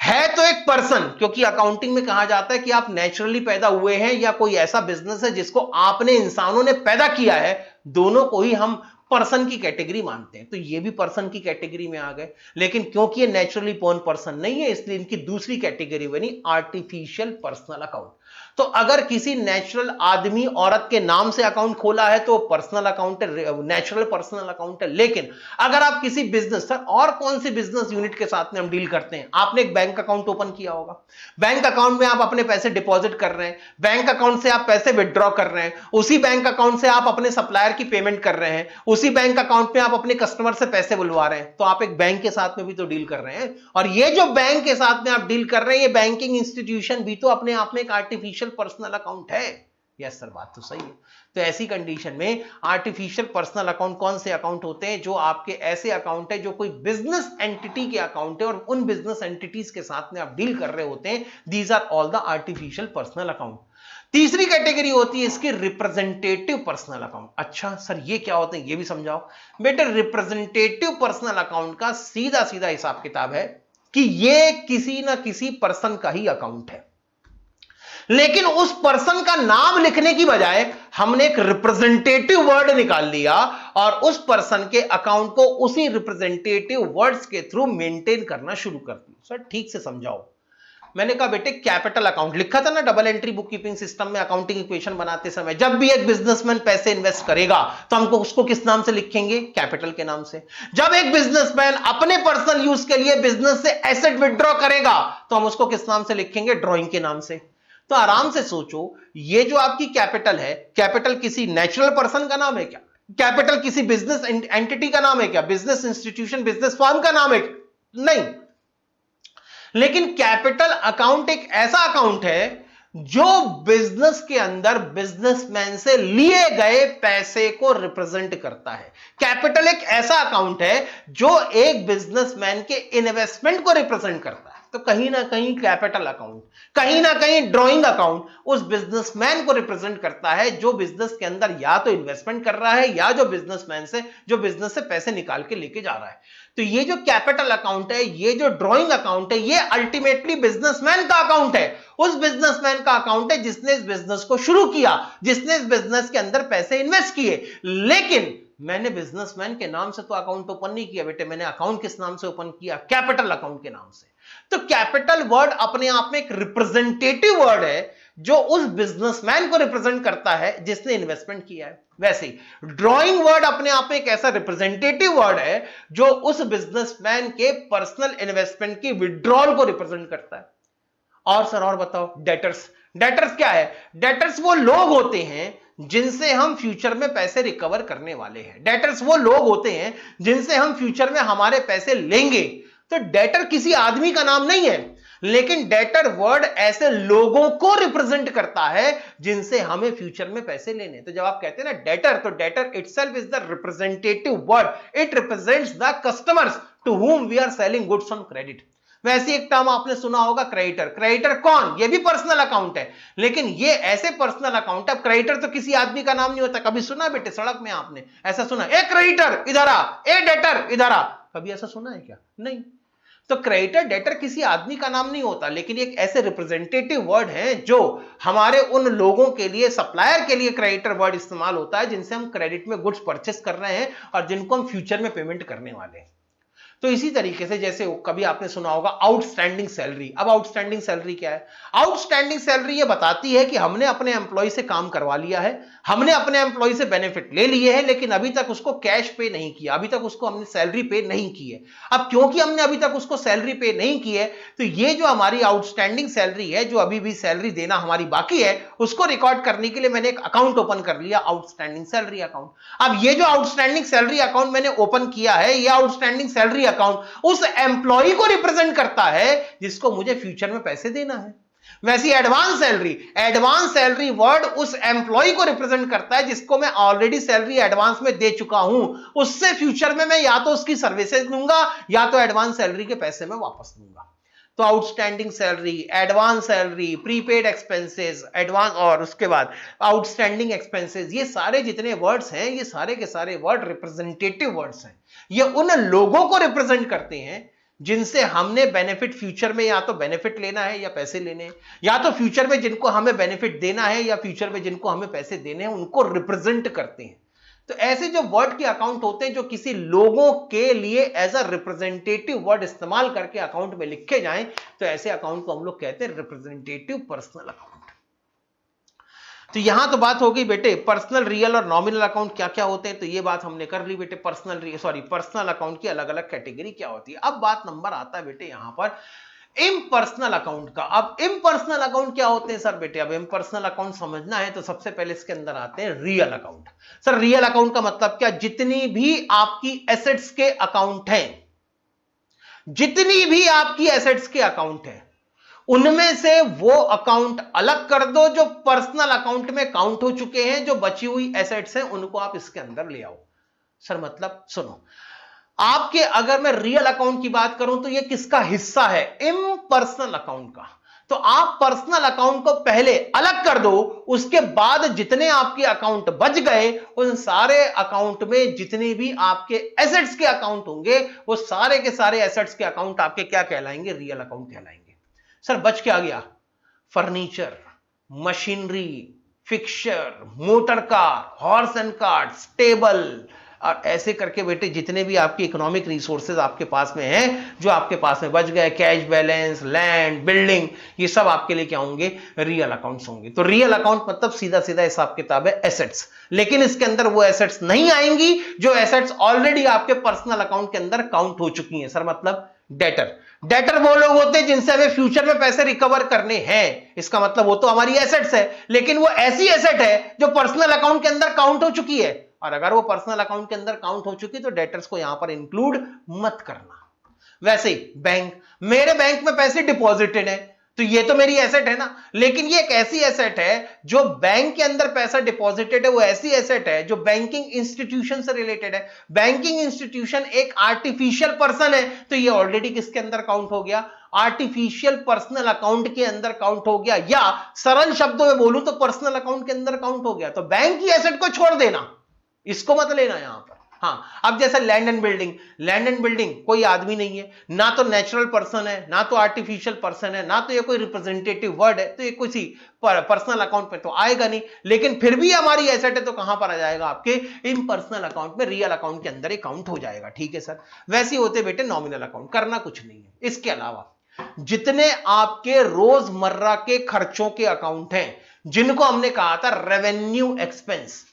है तो एक पर्सन, क्योंकि अकाउंटिंग में कहा जाता है कि आप नेचुरली पैदा हुए हैं या कोई ऐसा बिजनेस है जिसको आपने इंसानों ने पैदा किया है, दोनों को ही हम पर्सन की कैटेगरी मानते हैं। तो ये भी पर्सन की कैटेगरी में आ गए, लेकिन क्योंकि ये नेचुरली बोर्न पर्सन नहीं है इसलिए इनकी दूसरी कैटेगरी बनी आर्टिफिशियल पर्सनल अकाउंट। तो अगर किसी नेचुरल आदमी औरत के नाम से अकाउंट खोला है तो पर्सनल अकाउंट है, नेचुरल पर्सनल अकाउंट है। लेकिन अगर आप किसी बिजनेस, सर और कौन सी बिजनेस यूनिट के साथ में हम डील करते हैं? आपने एक बैंक अकाउंट ओपन किया होगा, बैंक अकाउंट में आप अपने पैसे डिपॉजिट कर रहे हैं, बैंक अकाउंट से आप पैसे विड्रॉ कर रहे हैं, उसी बैंक अकाउंट से आप अपने सप्लायर की पेमेंट कर रहे हैं, उसी बैंक अकाउंट में आप अपने कस्टमर से पैसे बुलवा रहे हैं। तो आप एक बैंक के साथ में भी तो डील कर रहे हैं, और ये जो बैंक के साथ में आप डील कर रहे हैं, ये बैंकिंग इंस्टीट्यूशन भी तो अपने आप में एक आर्टिफिशियल पर्सनल अकाउंट है। यस सर, बात तो सही है। तो ऐसी कंडीशन में आर्टिफिशियल पर्सनल अकाउंट कौन से अकाउंट होते हैं? जो आपके ऐसे अकाउंट है जो कोई बिजनेस एंटिटी के अकाउंट है और उन बिजनेस एंटिटीज के साथ में आप डील कर रहे होते हैं। These are all the artificial personal account. तीसरी कैटेगरी होती है इसकी रिप्रेजेंटेटिव पर्सनल अकाउंट। अच्छा सर ये क्या होते हैं, ये भी समझाओ। बेटे रिप्रेजेंटेटिव पर्सनल अकाउंट का सीधा सीधा हिसाब किताब है कि ये किसी ना किसी पर्सन का ही अकाउंट है, लेकिन उस पर्सन का नाम लिखने की बजाय हमने एक रिप्रेजेंटेटिव वर्ड निकाल लिया और उस पर्सन के अकाउंट को उसी रिप्रेजेंटेटिव वर्ड्स के थ्रू मेंटेन करना शुरू कर दिया। सर ठीक से समझाओ। मैंने कहा बेटे कैपिटल अकाउंट लिखा था ना double entry book keeping system में अकाउंटिंग इक्वेशन बनाते समय, जब भी एक बिजनेसमैन पैसे इन्वेस्ट करेगा तो हमको उसको किस नाम से लिखेंगे? कैपिटल के नाम से। जब एक बिजनेसमैन अपने पर्सनल यूज के लिए बिजनेस से एसेट विड्रॉ करेगा तो हम उसको किस नाम से लिखेंगे? ड्रॉइंग के नाम से। तो आराम से सोचो, ये जो आपकी कैपिटल है, कैपिटल किसी नेचुरल पर्सन का नाम है क्या? कैपिटल किसी बिजनेस एंटिटी का नाम है क्या? बिजनेस इंस्टीट्यूशन, बिजनेस फर्म का नाम है? नहीं। लेकिन कैपिटल अकाउंट एक ऐसा अकाउंट है जो बिजनेस के अंदर बिजनेसमैन से लिए गए पैसे को रिप्रेजेंट करता है। कैपिटल एक ऐसा अकाउंट है जो एक बिजनेसमैन के इन्वेस्टमेंट को रिप्रेजेंट करता है। तो कहीं ना कहीं कैपिटल अकाउंट, कहीं ना कहीं ड्रॉइंग अकाउंट उस बिजनेसमैन को रिप्रेजेंट करता है जो बिजनेस के अंदर या तो इन्वेस्टमेंट कर रहा है या जो बिजनेसमैन से, जो बिजनेस से पैसे निकाल के लेके जा रहा है। तो ये जो कैपिटल अकाउंट है, ये जो ड्रॉइंग अकाउंट है, ये अल्टीमेटली बिजनेसमैन का अकाउंट है। उस बिजनेसमैन का अकाउंट है जिसने इस बिजनेस को शुरू किया, जिसने इस बिजनेस के अंदर पैसे इन्वेस्ट किए। लेकिन मैंने बिजनेसमैन के नाम से तो अकाउंट ओपन नहीं किया बेटे, मैंने अकाउंट किस नाम से ओपन किया? कैपिटल अकाउंट के नाम से। तो कैपिटल वर्ड अपने आप में एक रिप्रेजेंटेटिव वर्ड है जो उस बिजनेसमैन को रिप्रेजेंट करता है जिसने इन्वेस्टमेंट किया है। वैसे ही ड्रॉइंग वर्ड अपने आप में एक ऐसा रिप्रेजेंटेटिव वर्ड है जो उस बिजनेसमैन के पर्सनल इन्वेस्टमेंट की विड्रॉल को रिप्रेजेंट करता है। और सर और बताओ, डेटर्स। डेटर्स क्या है? डेटर्स वो लोग होते हैं जिनसे हम फ्यूचर में पैसे रिकवर करने वाले हैं। डेटर्स वो लोग होते हैं जिनसे हम फ्यूचर में हमारे पैसे लेंगे। तो डेटर किसी आदमी का नाम नहीं है। लेकिन डेटर वर्ड ऐसे लोगों को रिप्रेजेंट करता है जिनसे हमें फ्यूचर में पैसे लेने। तो जब आप कहते हैं ना डेटर, तो debtor itself is the representative word, it represents the customers to whom we are selling goods on credit. वैसे एक टर्म आपने सुना होगा क्रेडिटर। क्रेडिटर कौन? ये भी पर्सनल अकाउंट है, लेकिन ये ऐसे पर्सनल अकाउंट है। अब क्रेडिटर तो किसी आदमी का नाम नहीं होता। कभी सुना बेटे सड़क में आपने ऐसा सुना, ए क्रेडिटर इधर आ, ए डेटर इधर आ, कभी ऐसा सुना है क्या? नहीं। तो क्रेडिटर डेटर किसी आदमी का नाम नहीं होता, लेकिन एक ऐसे रिप्रेजेंटेटिव वर्ड है जो हमारे उन लोगों के लिए, सप्लायर के लिए क्रेडिटर वर्ड इस्तेमाल होता है जिनसे हम क्रेडिट में गुड्स परचेस कर रहे हैं और जिनको हम फ्यूचर में पेमेंट करने वाले हैं। तो इसी तरीके से जैसे कभी आपने सुना होगा आउटस्टैंडिंग सैलरी। अब आउटस्टैंडिंग सैलरी क्या है? आउटस्टैंडिंग सैलरी ये बताती है कि हमने अपने एम्प्लॉय से काम करवा लिया है, हमने अपने एम्प्लॉय से बेनिफिट ले लिए हैं, लेकिन अभी तक उसको कैश पे नहीं किया, अभी तक उसको हमने सैलरी पे नहीं की है। अब क्योंकि हमने अभी तक उसको सैलरी पे नहीं की है, तो ये जो हमारी आउटस्टैंडिंग सैलरी है, जो अभी भी सैलरी देना हमारी बाकी है, उसको रिकॉर्ड करने के लिए मैंने एक अकाउंट ओपन कर लिया, आउटस्टैंडिंग सैलरी अकाउंट। अब ये जो आउटस्टैंडिंग सैलरी अकाउंट मैंने ओपन किया है, ये आउटस्टैंडिंग सैलरी अकाउंट उस एम्प्लॉय को रिप्रेजेंट करता है जिसको मुझे फ्यूचर में पैसे देना है। वैसी एडवांस सैलरी वर्ड उस एम्प्लॉय को रिप्रेजेंट करता है जिसको मैं ऑलरेडी सैलरी एडवांस में दे चुका हूं, उससे फ्यूचर में मैं या तो उसकी सर्विसेज लूंगा या तो एडवांस सैलरी के पैसे में वापस लूंगा। तो outstanding salary, advance salary, prepaid expenses, advance और उसके बाद आउटस्टैंडिंग एक्सपेंसेस, ये सारे जितने वर्ड्स हैं, ये सारे के सारे वर्ड रिप्रेजेंटेटिव वर्ड्स हैं। ये उन लोगों को रिप्रेजेंट करते हैं जिनसे हमने बेनिफिट फ्यूचर में या तो बेनिफिट लेना है या पैसे लेने हैं, या तो फ्यूचर में जिनको हमें बेनिफिट देना है या फ्यूचर में जिनको हमें पैसे देने हैं, उनको रिप्रेजेंट करते हैं। तो ऐसे जो वर्ड के अकाउंट होते हैं जो किसी लोगों के लिए एज अ रिप्रेजेंटेटिव वर्ड इस्तेमाल करके अकाउंट में लिखे जाएं, तो ऐसे अकाउंट को हम लोग कहते हैं रिप्रेजेंटेटिव पर्सनल अकाउंट। तो यहां तो बात हो गई बेटे पर्सनल, रियल और नॉमिनल अकाउंट क्या क्या होते हैं, तो ये बात हमने कर ली बेटे। पर्सनल अकाउंट की अलग अलग कैटेगरी क्या होती है। अब बात नंबर आता है बेटे यहां पर इम्पर्सनल अकाउंट का। अब इम्पर्सनल अकाउंट क्या होते हैं सर बेटे? अब इम्पर्सनल अकाउंट समझना है तो सबसे पहले इसके अंदर आते हैं real account. Sir real account का मतलब क्या? जितनी भी आपकी एसेट्स के अकाउंट हैं, जितनी भी आपकी एसेट्स के अकाउंट हैं, उनमें से वो अकाउंट अलग कर दो जो पर्सनल अकाउंट में काउंट हो चुके हैं, जो बची हुई एसेट्स हैं उनको आप इसके अंदर ले आओ। सर मतलब सुनो, आपके अगर मैं रियल अकाउंट की बात करूं तो ये किसका हिस्सा है? इम्पर्सनल अकाउंट का। तो आप पर्सनल अकाउंट को पहले अलग कर दो, उसके बाद जितने आपके अकाउंट बच गए, उन सारे अकाउंट में जितने भी आपके एसेट्स के अकाउंट होंगे, वो सारे के सारे एसेट्स के अकाउंट आपके क्या कहलाएंगे? रियल अकाउंट कहलाएंगे। सर बच क्या गया? Furniture, machinery, fixture, motor car, horse and carts, table, और ऐसे करके बेटे जितने भी आपके इकोनॉमिक रिसोर्सेज आपके पास में हैं, जो आपके पास में बच गए, कैश बैलेंस, लैंड, बिल्डिंग, ये सब आपके लिए क्या होंगे? रियल अकाउंट्स होंगे। तो रियल अकाउंट मतलब सीधा सीधा हिसाब किताब है एसेट्स, लेकिन इसके अंदर वो एसेट्स नहीं आएंगी जो एसेट्स ऑलरेडी आपके पर्सनल अकाउंट के अंदर काउंट हो चुकी हैं। सर मतलब डेटर वो लोग होते हैं जिनसे हमें फ्यूचर में पैसे रिकवर करने हैं। इसका मतलब वो तो हमारी एसेट्स है, लेकिन वो ऐसी एसेट है जो पर्सनल अकाउंट के अंदर काउंट हो चुकी है, और अगर वो पर्सनल अकाउंट के अंदर काउंट हो चुकी तो डेटर्स को यहां पर इंक्लूड मत करना। वैसे ही बैंक, मेरे बैंक में पैसे डिपॉजिटेड है तो ये तो मेरी एसेट है ना, लेकिन ये एक ऐसी एसेट है जो बैंक के अंदर पैसा डिपॉजिटेड है, वो ऐसी एसेट है जो बैंकिंग इंस्टीट्यूशन से रिलेटेड है। बैंकिंग इंस्टीट्यूशन एक आर्टिफिशियल पर्सन है, तो ये ऑलरेडी किसके अंदर काउंट हो गया? आर्टिफिशियल पर्सनल अकाउंट के अंदर काउंट हो गया, या सरल शब्दों में बोलूं तो पर्सनल अकाउंट के अंदर काउंट हो गया। तो बैंक की एसेट को छोड़ देना, इसको मत लेना यहां पर। हाँ, अब जैसे लैंड एंड बिल्डिंग कोई आदमी नहीं है, ना तो नेचुरल पर्सन है, ना तो आर्टिफिशियल पर्सन है, ना तो ये कोई रिप्रेजेंटेटिव वर्ड है, तो ये किसी पर्सनल अकाउंट पे तो आएगा नहीं, लेकिन फिर भी हमारी एसेट है तो कहां पर आ जाएगा? आपके इम्पर्सनल अकाउंट में, रियल अकाउंट के अंदर काउंट हो जाएगा। ठीक है सर। वैसे होते बेटे नॉमिनल अकाउंट, करना कुछ नहीं है। इसके अलावा जितने आपके रोजमर्रा के खर्चों के अकाउंट हैं, जिनको हमने कहा था रेवेन्यू एक्सपेंस,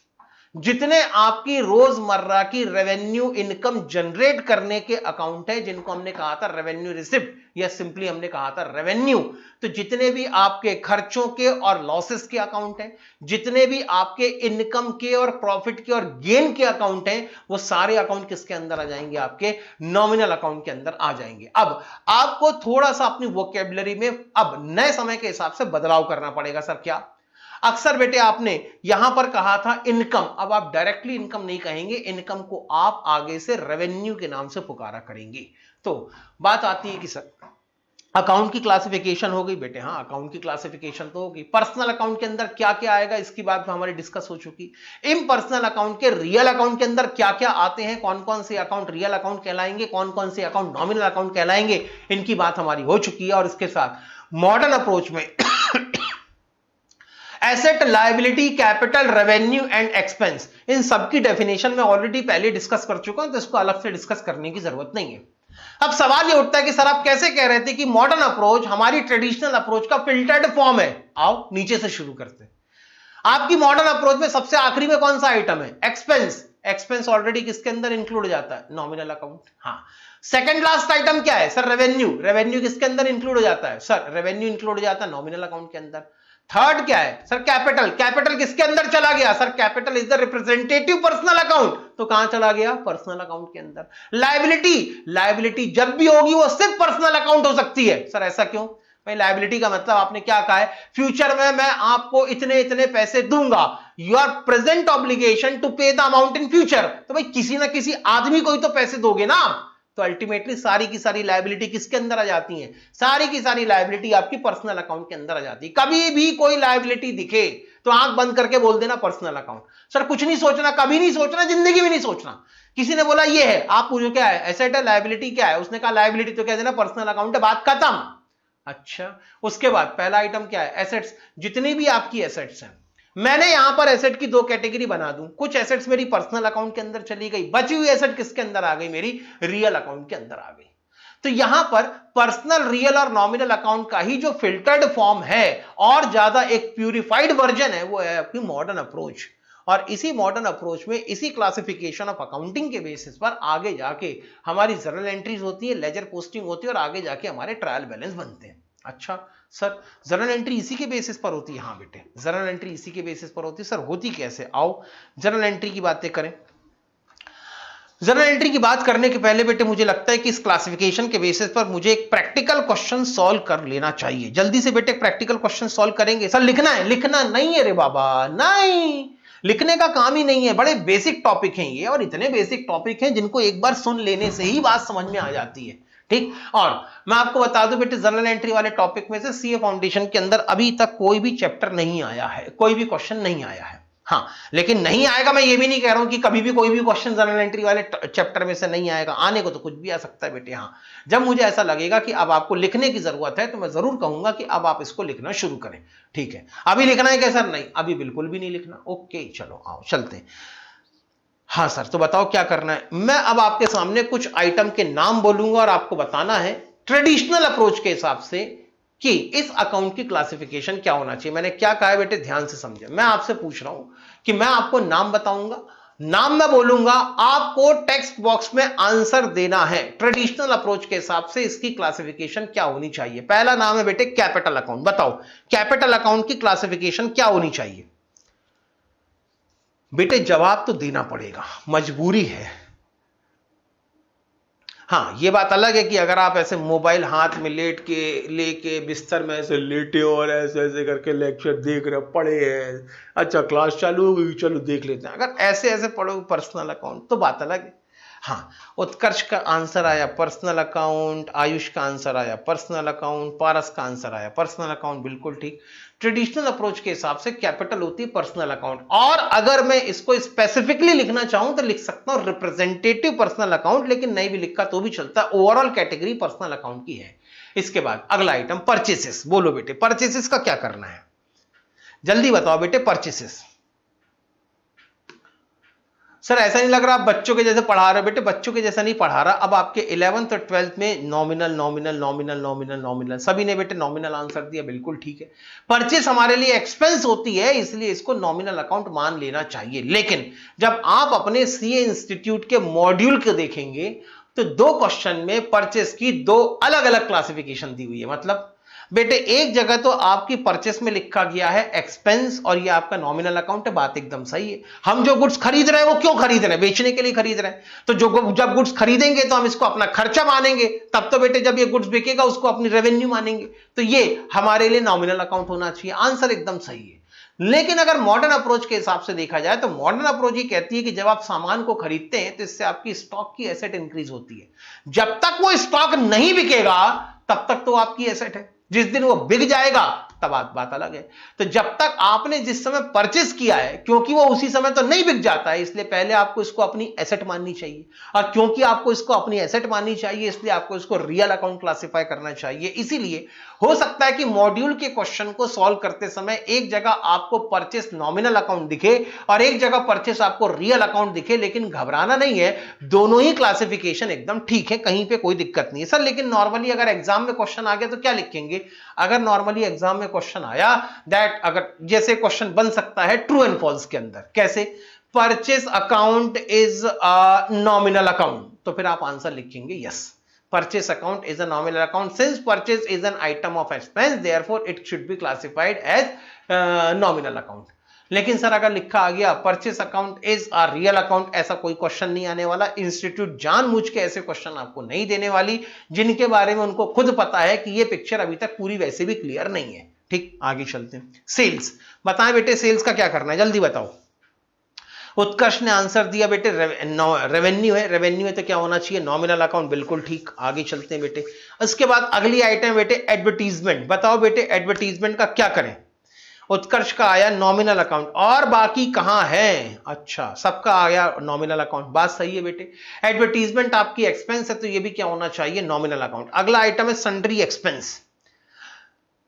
जितने आपकी रोजमर्रा की रेवेन्यू इनकम जनरेट करने के अकाउंट है, जिनको हमने कहा था रेवेन्यू रिसिप्ट या सिंपली हमने कहा था रेवेन्यू, तो जितने भी आपके खर्चों के और लॉसेस के अकाउंट हैं, जितने भी आपके इनकम के और प्रॉफिट के और गेन के अकाउंट हैं, वो सारे अकाउंट किसके अंदर आ जाएंगे? आपके नॉमिनल अकाउंट के अंदर आ जाएंगे। अब आपको थोड़ा सा अपनी वोकैबुलरी में अब नए समय के हिसाब से बदलाव करना पड़ेगा। सर क्या? अक्सर बेटे आपने यहां पर कहा था इनकम, अब आप डायरेक्टली इनकम नहीं कहेंगे, इनकम को आप आगे से रेवेन्यू के नाम से पुकारा करेंगे। तो बात आती है कि सर अकाउंट की क्लासिफिकेशन हो गई बेटे, हाँ अकाउंट की क्लासिफिकेशन तो होगी। पर्सनल अकाउंट के अंदर क्या क्या आएगा इसकी बात हमारी डिस्कस हो चुकी। इम्पर्सनल अकाउंट के रियल अकाउंट के अंदर क्या क्या आते हैं, कौन कौन से अकाउंट रियल अकाउंट कहलाएंगे, कौन कौन से अकाउंट नॉमिनल अकाउंट कहलाएंगे, इनकी बात हमारी हो चुकी है। और इसके साथ मॉडर्न अप्रोच में asset, liability, capital, revenue and expense, इन सबकी डेफिनेशन में ऑलरेडी पहले डिस्कस कर चुका हूं, तो इसको अलग से डिस्कस करने की जरूरत नहीं है। अब सवाल ये उठता है कि सर आप कैसे कह रहे थे कि मॉडर्न अप्रोच हमारी ट्रेडिशनल अप्रोच का फिल्टर्ड फॉर्म है। आओ नीचे से शुरू करते हैं। आपकी मॉडर्न अप्रोच में सबसे आखिरी में कौन सा आइटम है? एक्सपेंस। एक्सपेंस ऑलरेडी किसके अंदर इंक्लूड हो जाता है? Nominal account. हाँ। सेकंड लास्ट आइटम क्या है? Sir revenue. रेवेन्यू किसके अंदर इंक्लूड हो जाता है? सर रेवेन्यू इंक्लूड हो जाता है नॉमिनल अकाउंट के अंदर। थर्ड क्या है? Sir capital. कैपिटल किसके अंदर चला गया? Sir capital is the representative personal account, तो कहां चला गया? पर्सनल अकाउंट के अंदर। लायबिलिटी, लायबिलिटी जब भी होगी वो सिर्फ पर्सनल अकाउंट हो सकती है। सर ऐसा क्यों भाई? लायबिलिटी का मतलब आपने क्या कहा है? फ्यूचर में मैं आपको इतने इतने पैसे दूंगा, your present obligation to pay the amount in future. तो भाई किसी ना किसी आदमी को ही तो पैसे दोगे ना, तो अल्टीमेटली सारी की सारी लायबिलिटी किसके अंदर आ जाती है? सारी की सारी लायबिलिटी आपकी पर्सनल अकाउंट के अंदर आ जाती है। कभी भी कोई लायबिलिटी दिखे तो आंख बंद करके बोल देना पर्सनल अकाउंट। सर कुछ नहीं सोचना, कभी नहीं सोचना, जिंदगी में नहीं सोचना। किसी ने बोला ये है, आप पूछो क्या है? एसेट है, लायबिलिटी क्या है? उसने कहा लायबिलिटी, तो कह देना पर्सनल अकाउंट है, बात खत्म। अच्छा, उसके बाद पहला आइटम क्या है? एसेट्स। जितनी भी आपकी एसेट्स हैं, मैंने यहां पर एसेट की दो कैटेगरी बना दूं। कुछ एसेट्स मेरी पर्सनल अकाउंट के अंदर चली गई, बची हुई एसेट किसके अंदर आ गई? मेरी रियल अकाउंट के अंदर आ गई। तो यहां पर पर्सनल, रियल और नॉमिनल अकाउंट का ही जो फिल्टर्ड फॉर्म है और ज्यादा एक प्यूरिफाइड वर्जन है, वो है आपकी मॉडर्न अप्रोच। और इसी मॉडर्न अप्रोच में, इसी क्लासिफिकेशन ऑफ अकाउंटिंग के बेसिस पर आगे जाके हमारी जर्नल एंट्रीज होती है, लेजर पोस्टिंग होती है और आगे जाके हमारे ट्रायल बैलेंस बनते हैं। अच्छा सर, जर्नल एंट्री इसी के बेसिस पर होती है? हाँ बेटे, जर्नल एंट्री इसी के बेसिस पर होती है। सर होती कैसे? आओ जर्नल एंट्री की बातें करें। जर्नल एंट्री की बात करने के पहले बेटे मुझे लगता है कि इस क्लासिफिकेशन के बेसिस पर मुझे एक प्रैक्टिकल क्वेश्चन सॉल्व कर लेना चाहिए। जल्दी से बेटे प्रैक्टिकल क्वेश्चन सॉल्व करेंगे। सर लिखना है? लिखना नहीं है रे बाबा, नहीं, लिखने का काम ही नहीं है। बड़े बेसिक टॉपिक हैं ये, और इतने बेसिक टॉपिक हैं जिनको एक बार सुन लेने से ही बात समझ में आ जाती है। ठीक, और मैं आपको बता दूं बेटे, जर्नल एंट्री वाले टॉपिक में से सीए फाउंडेशन के अंदर अभी तक कोई भी चैप्टर नहीं आया है, कोई भी क्वेश्चन नहीं आया है। हाँ, लेकिन नहीं आएगा मैं ये भी नहीं कह रहा हूं कि कभी भी कोई भी क्वेश्चन जर्नल एंट्री वाले चैप्टर में से नहीं आएगा। आने को तो कुछ भी आ सकता है बेटे। हाँ, जब मुझे ऐसा लगेगा कि अब आपको लिखने की जरूरत है तो मैं जरूर कहूंगा कि अब आप इसको लिखना शुरू करें। ठीक है, अभी लिखना है क्या? सर नहीं, अभी बिल्कुल भी नहीं लिखना। ओके चलो आओ चलते हैं। हाँ सर, तो बताओ क्या करना है? मैं अब आपके सामने कुछ आइटम के नाम बोलूंगा और आपको बताना है ट्रेडिशनल अप्रोच के हिसाब से कि इस अकाउंट की क्लासिफिकेशन क्या होना चाहिए। मैंने क्या कहा है बेटे, ध्यान से समझे। मैं आपसे पूछ रहा हूं कि मैं आपको नाम बताऊंगा, नाम मैं बोलूंगा, आपको टेक्स्ट बॉक्स में आंसर देना है ट्रेडिशनल अप्रोच के हिसाब से इसकी क्लासिफिकेशन क्या होनी चाहिए। पहला नाम है बेटे कैपिटल अकाउंट। बताओ कैपिटल अकाउंट की क्लासिफिकेशन क्या होनी चाहिए? बेटे जवाब तो देना पड़ेगा, मजबूरी है। हाँ, ये बात अलग है कि अगर आप ऐसे मोबाइल हाथ में लेट के लेके बिस्तर में ऐसे लेटे और ऐसे ऐसे करके लेक्चर देख रहे, पढ़े हैं, अच्छा क्लास चालू हो गई चलो देख लेते हैं, अगर ऐसे ऐसे पढ़ोगे पर्सनल अकाउंट तो बात अलग है। हाँ, उत्कर्ष का आंसर आया पर्सनल अकाउंट, आयुष का आंसर आया पर्सनल अकाउंट, पारस का आंसर आया पर्सनल अकाउंट, बिल्कुल ठीक। ट्रेडिशनल अप्रोच के हिसाब से कैपिटल होती है पर्सनल अकाउंट, और अगर मैं इसको स्पेसिफिकली लिखना चाहूं तो लिख सकता हूं रिप्रेजेंटेटिव पर्सनल अकाउंट, लेकिन नहीं भी लिखा तो भी चलता है, ओवरऑल कैटेगरी पर्सनल अकाउंट की है। इसके बाद अगला आइटम परचेसेस। बोलो बेटे परचेसेस का क्या करना है, जल्दी बताओ बेटे। परचेसेस सर ऐसा नहीं लग रहा आप बच्चों के जैसे पढ़ा रहे हो। बेटे बच्चों के जैसा नहीं पढ़ा रहा। अब आपके 11th और 12th में nominal nominal nominal nominal nominal, सभी ने बेटे नॉमिनल आंसर दिया, बिल्कुल ठीक है। परचेस हमारे लिए एक्सपेंस होती है, इसलिए इसको नॉमिनल अकाउंट मान लेना चाहिए। लेकिन जब आप अपने सीए इंस्टीट्यूट के मॉड्यूल को देखेंगे तो दो क्वेश्चन में परचेस की दो अलग अलग क्लासिफिकेशन दी हुई है। मतलब बेटे एक जगह तो आपकी परचेस में लिखा गया है एक्सपेंस और ये आपका नॉमिनल अकाउंट है, बात एकदम सही है। हम जो गुड्स खरीद रहे हैं वो क्यों खरीद रहे हैं? बेचने के लिए खरीद रहे हैं। तो जब गुड्स खरीदेंगे तो हम इसको अपना खर्चा मानेंगे, तब तो बेटे जब ये गुड्स बिकेगा उसको अपनी रेवेन्यू मानेंगे। तो ये हमारे लिए नॉमिनल अकाउंट होना चाहिए। आंसर एकदम सही है। लेकिन अगर मॉडर्न अप्रोच के हिसाब से देखा जाए तो मॉडर्न अप्रोच ये कहती है कि जब आप सामान को खरीदते हैं तो इससे आपकी स्टॉक की एसेट इंक्रीज होती है। जब तक वो स्टॉक नहीं बिकेगा तब तक तो आपकी एसेट है, जिस दिन वो बिक जाएगा तब बात अलग है। तो जब तक आपने जिस समय परचेस किया है, क्योंकि वो उसी समय तो नहीं बिक जाता है, इसलिए पहले आपको इसको अपनी एसेट माननी चाहिए। और क्योंकि आपको इसको अपनी एसेट माननी चाहिए इसलिए आपको इसको रियल अकाउंट क्लासिफाई करना चाहिए। इसीलिए हो सकता है कि मॉड्यूल के क्वेश्चन को सॉल्व करते समय एक जगह आपको परचेस नॉमिनल अकाउंट दिखे और एक जगह परचेस आपको रियल अकाउंट दिखे, लेकिन घबराना नहीं है, दोनों ही क्लासिफिकेशन एकदम ठीक है, कहीं पे कोई दिक्कत नहीं है। सर लेकिन नॉर्मली अगर एग्जाम में क्वेश्चन आ गया तो क्या लिखेंगे? अगर नॉर्मली एग्जाम में क्वेश्चन आया दैट, अगर जैसे क्वेश्चन बन सकता है ट्रू एंड फॉल्स के अंदर, कैसे? Purchase account is nominal account, तो फिर आप आंसर लिखेंगे yes, purchase account is a nominal account since purchase is an item of expense therefore it should be classified as nominal account। लेकिन sir अगर लिखा आ गया purchase account is a real account, ऐसा कोई क्वेश्चन नहीं आने वाला। इंस्टीट्यूट जानबूझ के ऐसे क्वेश्चन आपको नहीं देने वाली जिनके बारे में उनको खुद पता है कि ये पिक्चर अभी तक पूरी वैसे भी क्लियर नहीं है। ठीक, आगे चलते हैं। सेल्स, बताएं बेटे सेल्स का क्या करना है, जल्दी बताओ। उत्कर्ष ने आंसर दिया बेटे रेवेन्यू है। रेवेन्यू है तो क्या होना चाहिए? नॉमिनल अकाउंट, बिल्कुल ठीक। आगे चलते हैं बेटे। उसके बाद अगली आइटम बेटे एडवर्टीजमेंट। बताओ बेटे एडवर्टीजमेंट का क्या करें? उत्कर्ष का आया नॉमिनल अकाउंट, और बाकी कहां है? अच्छा, सबका आया नॉमिनल अकाउंट, बात सही है बेटे। एडवर्टीजमेंट आपकी एक्सपेंस है तो ये भी क्या होना चाहिए? Nominal account. अगला आइटम है sundry expense.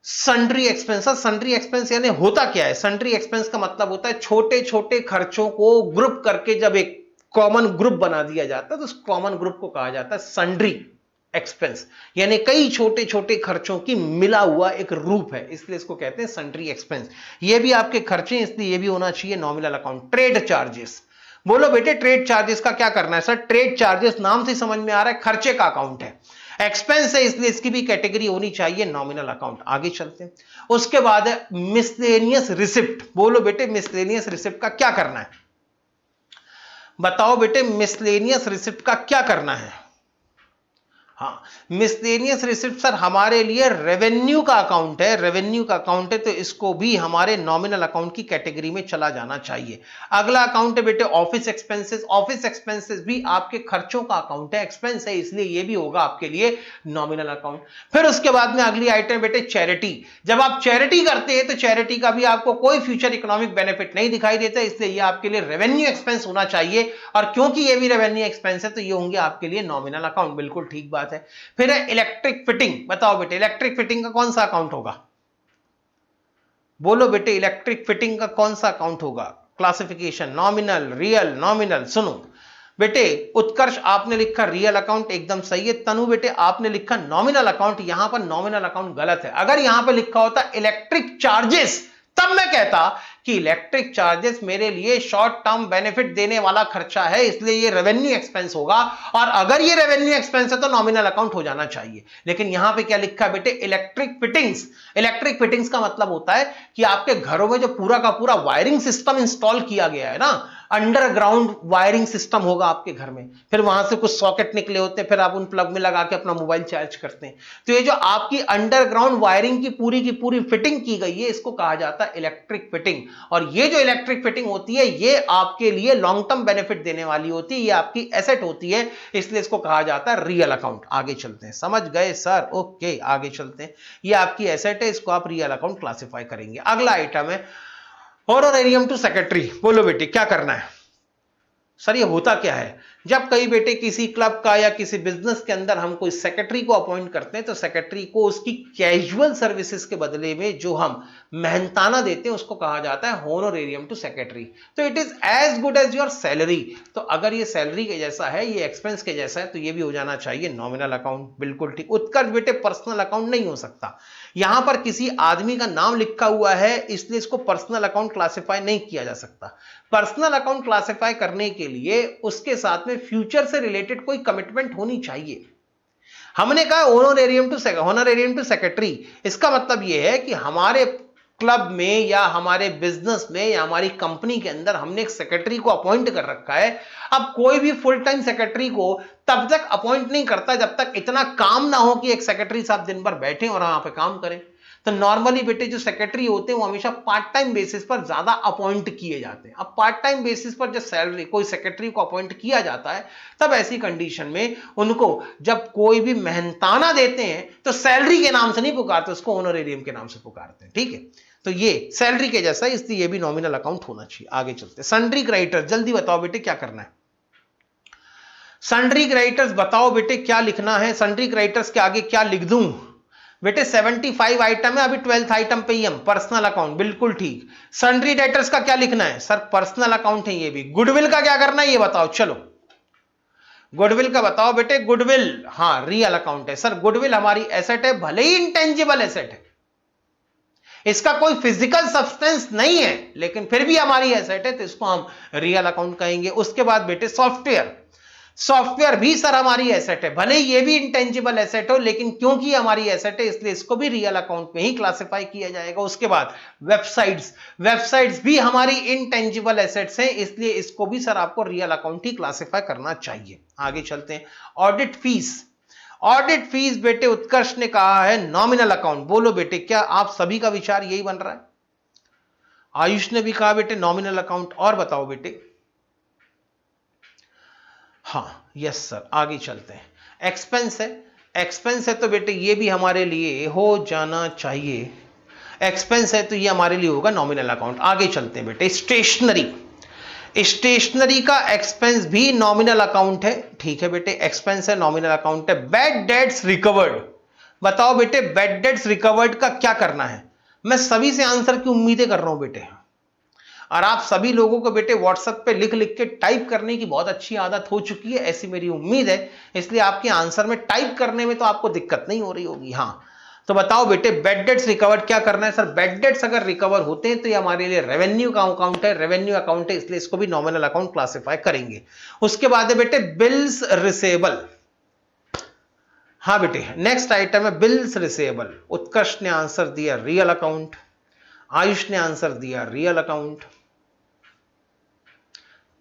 Sundry expense, sundry expense यानी होता क्या है? सन्ड्री एक्सपेंस का मतलब होता है छोटे छोटे खर्चों को ग्रुप करके जब एक कॉमन ग्रुप बना दिया जाता है तो उस कॉमन ग्रुप को कहा जाता है सन्ड्री एक्सपेंस, यानी कई छोटे छोटे खर्चों की मिला हुआ एक रूप है, इसलिए इसको कहते हैं सन्ड्री एक्सपेंस। ये भी आपके खर्चे, इसलिए ये भी होना चाहिए नॉमिनल अकाउंट। ट्रेड चार्जेस, बोलो बेटे ट्रेड चार्जेस का क्या करना है? सर ट्रेड चार्जेस नाम से समझ में आ रहा है खर्चे का अकाउंट है, एक्सपेंस है, इसलिए इसकी भी कैटेगरी होनी चाहिए नॉमिनल अकाउंट। आगे चलते हैं। उसके बाद है मिसलेनियस रिसिप्ट। बोलो बेटे मिसलेनियस रिसिप्ट का क्या करना है? बताओ बेटे मिसलेनियस रिसिप्ट का क्या करना है? हाँ, मिसलेनियस रिसिप्ट सर हमारे लिए रेवेन्यू का अकाउंट है, रेवेन्यू का अकाउंट है तो इसको भी हमारे नॉमिनल अकाउंट की कैटेगरी में चला जाना चाहिए। अगला अकाउंट है बेटे ऑफिस एक्सपेंसेस। ऑफिस एक्सपेंसेस भी आपके खर्चों का अकाउंट है, एक्सपेंस है, इसलिए ये भी होगा आपके लिए नॉमिनल अकाउंट। फिर उसके बाद में अगली आइटम बेटे चैरिटी। जब आप चैरिटी करते हैं तो चैरिटी का भी आपको कोई फ्यूचर इकोनॉमिक बेनिफिट नहीं दिखाई देता, इसलिए ये आपके लिए रेवेन्यू एक्सपेंस होना चाहिए, और क्योंकि ये भी रेवेन्यू एक्सपेंस है तो ये होंगे आपके लिए नॉमिनल अकाउंट, बिल्कुल ठीक बात है। फिर है इलेक्ट्रिक फिटिंग। बताओ बेटे इलेक्ट्रिक फिटिंग का कौन सा अकाउंट होगा? बोलो बेटे इलेक्ट्रिक फिटिंग का कौन सा अकाउंट होगा? Classification nominal, real, nominal. सुनो बेटे, उत्कर्ष आपने लिखा रियल अकाउंट, एकदम सही है। तनु बेटे आपने लिखा नॉमिनल अकाउंट, यहां पर नॉमिनल अकाउंट गलत है। अगर यहां पर लिखा होता इलेक्ट्रिक चार्जेस तब मैं कहता कि इलेक्ट्रिक चार्जेस मेरे लिए शॉर्ट टर्म बेनिफिट देने वाला खर्चा है, इसलिए ये रेवेन्यू एक्सपेंस होगा, और अगर ये रेवेन्यू एक्सपेंस है तो नॉमिनल अकाउंट हो जाना चाहिए। लेकिन यहां पे क्या लिखा है बेटे? Electric fittings. इलेक्ट्रिक फिटिंग्स का मतलब होता है कि आपके घरों में जो पूरा का पूरा वायरिंग सिस्टम इंस्टॉल किया गया है ना, अंडरग्राउंड वायरिंग सिस्टम होगा आपके घर में, फिर वहां से कुछ सॉकेट निकले होते हैं, फिर आप उन प्लग में लगा के अपना मोबाइल चार्ज करते हैं। तो ये जो आपकी अंडरग्राउंड वायरिंग की पूरी फिटिंग की गई है, इसको कहा जाता है इलेक्ट्रिक फिटिंग। और ये जो इलेक्ट्रिक फिटिंग होती है ये आपके लिए लॉन्ग टर्म बेनिफिट देने वाली होती है, ये आपकी एसेट होती है, इसलिए इसको कहा जाता है रियल अकाउंट। आगे चलते हैं। समझ गए सर? ओके, आगे चलते हैं। ये आपकी एसेट है, इसको आप रियल अकाउंट क्लासिफाई करेंगे। अगला आइटम है ऑनरेरियम टू सेक्रेटरी। बोलो बेटे क्या करना है? सर ये होता क्या है? जब कई बेटे किसी क्लब का या किसी बिजनेस के अंदर हम कोई सेक्रेटरी को अपॉइंट करते हैं तो सेक्रेटरी को उसकी कैजुअल सर्विसेज के बदले में जो हम मेहनताना देते हैं उसको कहा जाता है होनोरेरियम टू सेक्रेटरी। तो it is as good as your salary. तो अगर ये सैलरी के जैसा है, ये एक्सपेंस के जैसा है, तो ये भी हो जाना चाहिए नॉमिनल अकाउंट। बिल्कुल ठीक। उत्कर्ष बेटे पर्सनल अकाउंट नहीं हो सकता। यहां पर किसी आदमी का नाम लिखा हुआ है इसलिए इसको पर्सनल अकाउंट क्लासिफाई नहीं किया जा सकता। पर्सनल अकाउंट क्लासिफाई करने के लिए उसके साथ में फ्यूचर से रिलेटेड कोई कमिटमेंट होनी चाहिए। हमने कहा होनोरेरियम टू सेक्रेटरी, इसका मतलब यह है कि हमारे क्लब में या हमारे बिजनेस में या हमारी कंपनी के अंदर हमने एक सेक्रेटरी को अपॉइंट कर रखा है। अब कोई भी फुल टाइम सेक्रेटरी को तब तक अपॉइंट नहीं करता जब तक इतना काम ना हो कि एक सेक्रेटरी साहब दिन भर बैठे और वहां पे काम करें। तो नॉर्मली बेटे जो सेक्रेटरी होते हैं वो हमेशा पार्ट टाइम बेसिस पर ज्यादा अपॉइंट किए जाते हैं। अब पार्ट टाइम बेसिस पर जब सैलरी कोई सेक्रेटरी को अपॉइंट किया जाता है तब ऐसी कंडीशन में उनको जब कोई भी मेहनताना देते हैं तो सैलरी के नाम से नहीं पुकारते, उसको ऑनरेरियम के नाम से पुकारते हैं। ठीक है, तो ये सैलरी के जैसा है इसलिए ये भी नॉमिनल अकाउंट होना चाहिए। आगे चलते हैं। सन्ड्री क्रेडिटर्स, जल्दी बताओ बेटे क्या करना है। सन्ड्री क्रेडिटर्स बताओ बेटे क्या लिखना है। सन्ड्री क्रेडिटर्स के आगे क्या लिख दूं बेटे? 75 आइटम है, अभी 12th आइटम पे ही हम पर्सनल अकाउंट। बिल्कुल ठीक। सन्ड्री डेटर्स का क्या लिखना है? सर पर्सनल अकाउंट है ये भी। गुडविल का क्या करना है ये बताओ। चलो गुडविल का बताओ बेटे। गुडविल हाँ रियल अकाउंट है। सर गुडविल हमारी एसेट है, भले ही इंटेंजिबल एसेट है, इसका कोई फिजिकल सब्सटेंस नहीं है, लेकिन फिर भी हमारी एसेट है तो इसको हम रियल अकाउंट कहेंगे। उसके बाद बेटे सॉफ्टवेयर, सॉफ्टवेयर भी सर हमारी एसेट है, भले ये भी इंटेंजिबल एसेट हो लेकिन क्योंकि हमारी एसेट है इसलिए इसको भी रियल अकाउंट में ही क्लासिफाई किया जाएगा। उसके बाद वेबसाइट्स, वेबसाइट्स भी हमारी इंटेंजिबल एसेट्स हैं इसलिए इसको भी सर आपको रियल अकाउंट ही क्लासिफाई करना चाहिए। आगे चलते हैं। ऑडिट फीस, ऑडिट फीस बेटे उत्कर्ष ने कहा है नॉमिनल अकाउंट। बोलो बेटे क्या आप सभी का विचार यही बन रहा है? आयुष ने भी कहा बेटे नॉमिनल अकाउंट। और बताओ बेटे। हाँ यस सर। आगे चलते हैं। एक्सपेंस है, एक्सपेंस है तो बेटे ये भी हमारे लिए हो जाना चाहिए। एक्सपेंस है तो ये हमारे लिए होगा नॉमिनल अकाउंट। आगे चलते हैं बेटे। स्टेशनरी, स्टेशनरी का एक्सपेंस भी नॉमिनल अकाउंट है। ठीक है बेटे, एक्सपेंस है नॉमिनल अकाउंट है। बैड डेट्स रिकवर्ड, बताओ बेटे बैड डेट्स रिकवर्ड का क्या करना है? मैं सभी से आंसर की उम्मीदें कर रहा हूं बेटे, और आप सभी लोगों को बेटे व्हाट्सएप पे लिख लिख के टाइप करने की बहुत अच्छी आदत हो चुकी है, ऐसी मेरी उम्मीद है। इसलिए आपके आंसर में टाइप करने में तो आपको दिक्कत नहीं हो रही होगी। हाँ तो बताओ बेटे बैड डेट्स रिकवर्ड क्या करना है? सर बैड डेट्स अगर रिकवर होते हैं तो ये हमारे लिए रेवेन्यू का अकाउंट है, रेवेन्यू अकाउंट है इसलिए इसको भी नॉमिनल अकाउंट क्लासिफाई करेंगे। उसके बाद है बेटे बिल्स रिसेबल। हाँ बेटे नेक्स्ट आइटम है बिल्स रिसेबल। उत्कर्ष ने आंसर दिया रियल अकाउंट, आयुष ने आंसर दिया रियल अकाउंट,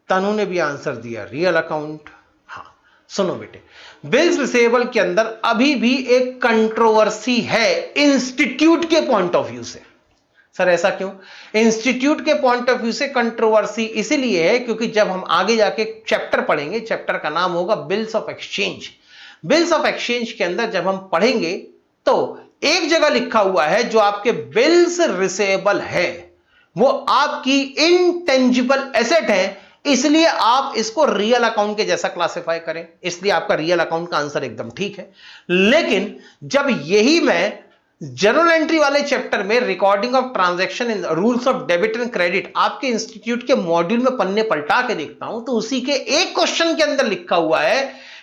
तनु ने भी आंसर दिया रियल अकाउंट। हाँ सुनो बेटे, बिल्स रिसेबल के अंदर अभी भी एक कंट्रोवर्सी है इंस्टीट्यूट के पॉइंट ऑफ व्यू से। सर ऐसा क्यों? इंस्टीट्यूट के पॉइंट ऑफ व्यू से कंट्रोवर्सी इसीलिए है क्योंकि जब हम आगे जाके चैप्टर पढ़ेंगे, चैप्टर का नाम होगा bills of exchange. Bills of exchange के अंदर जब हम पढ़ेंगे तो एक जगह लिखा हुआ है जो आपके बिल्स रिसेबल है वो आपकी इंटेंजिबल एसेट है, इसलिए आप इसको रियल अकाउंट के जैसा क्लासिफाई करें, इसलिए आपका रियल अकाउंट का आंसर एकदम ठीक है। लेकिन जब यही मैं जर्नल एंट्री वाले चैप्टर में recording of transaction in rules of debit and credit आपके इंस्टीट्यूट के मॉड्यूल में पन्ने पलटा के देखता हूं तो उसी के एक क्वेश्चन के अंदर लिखा हुआ है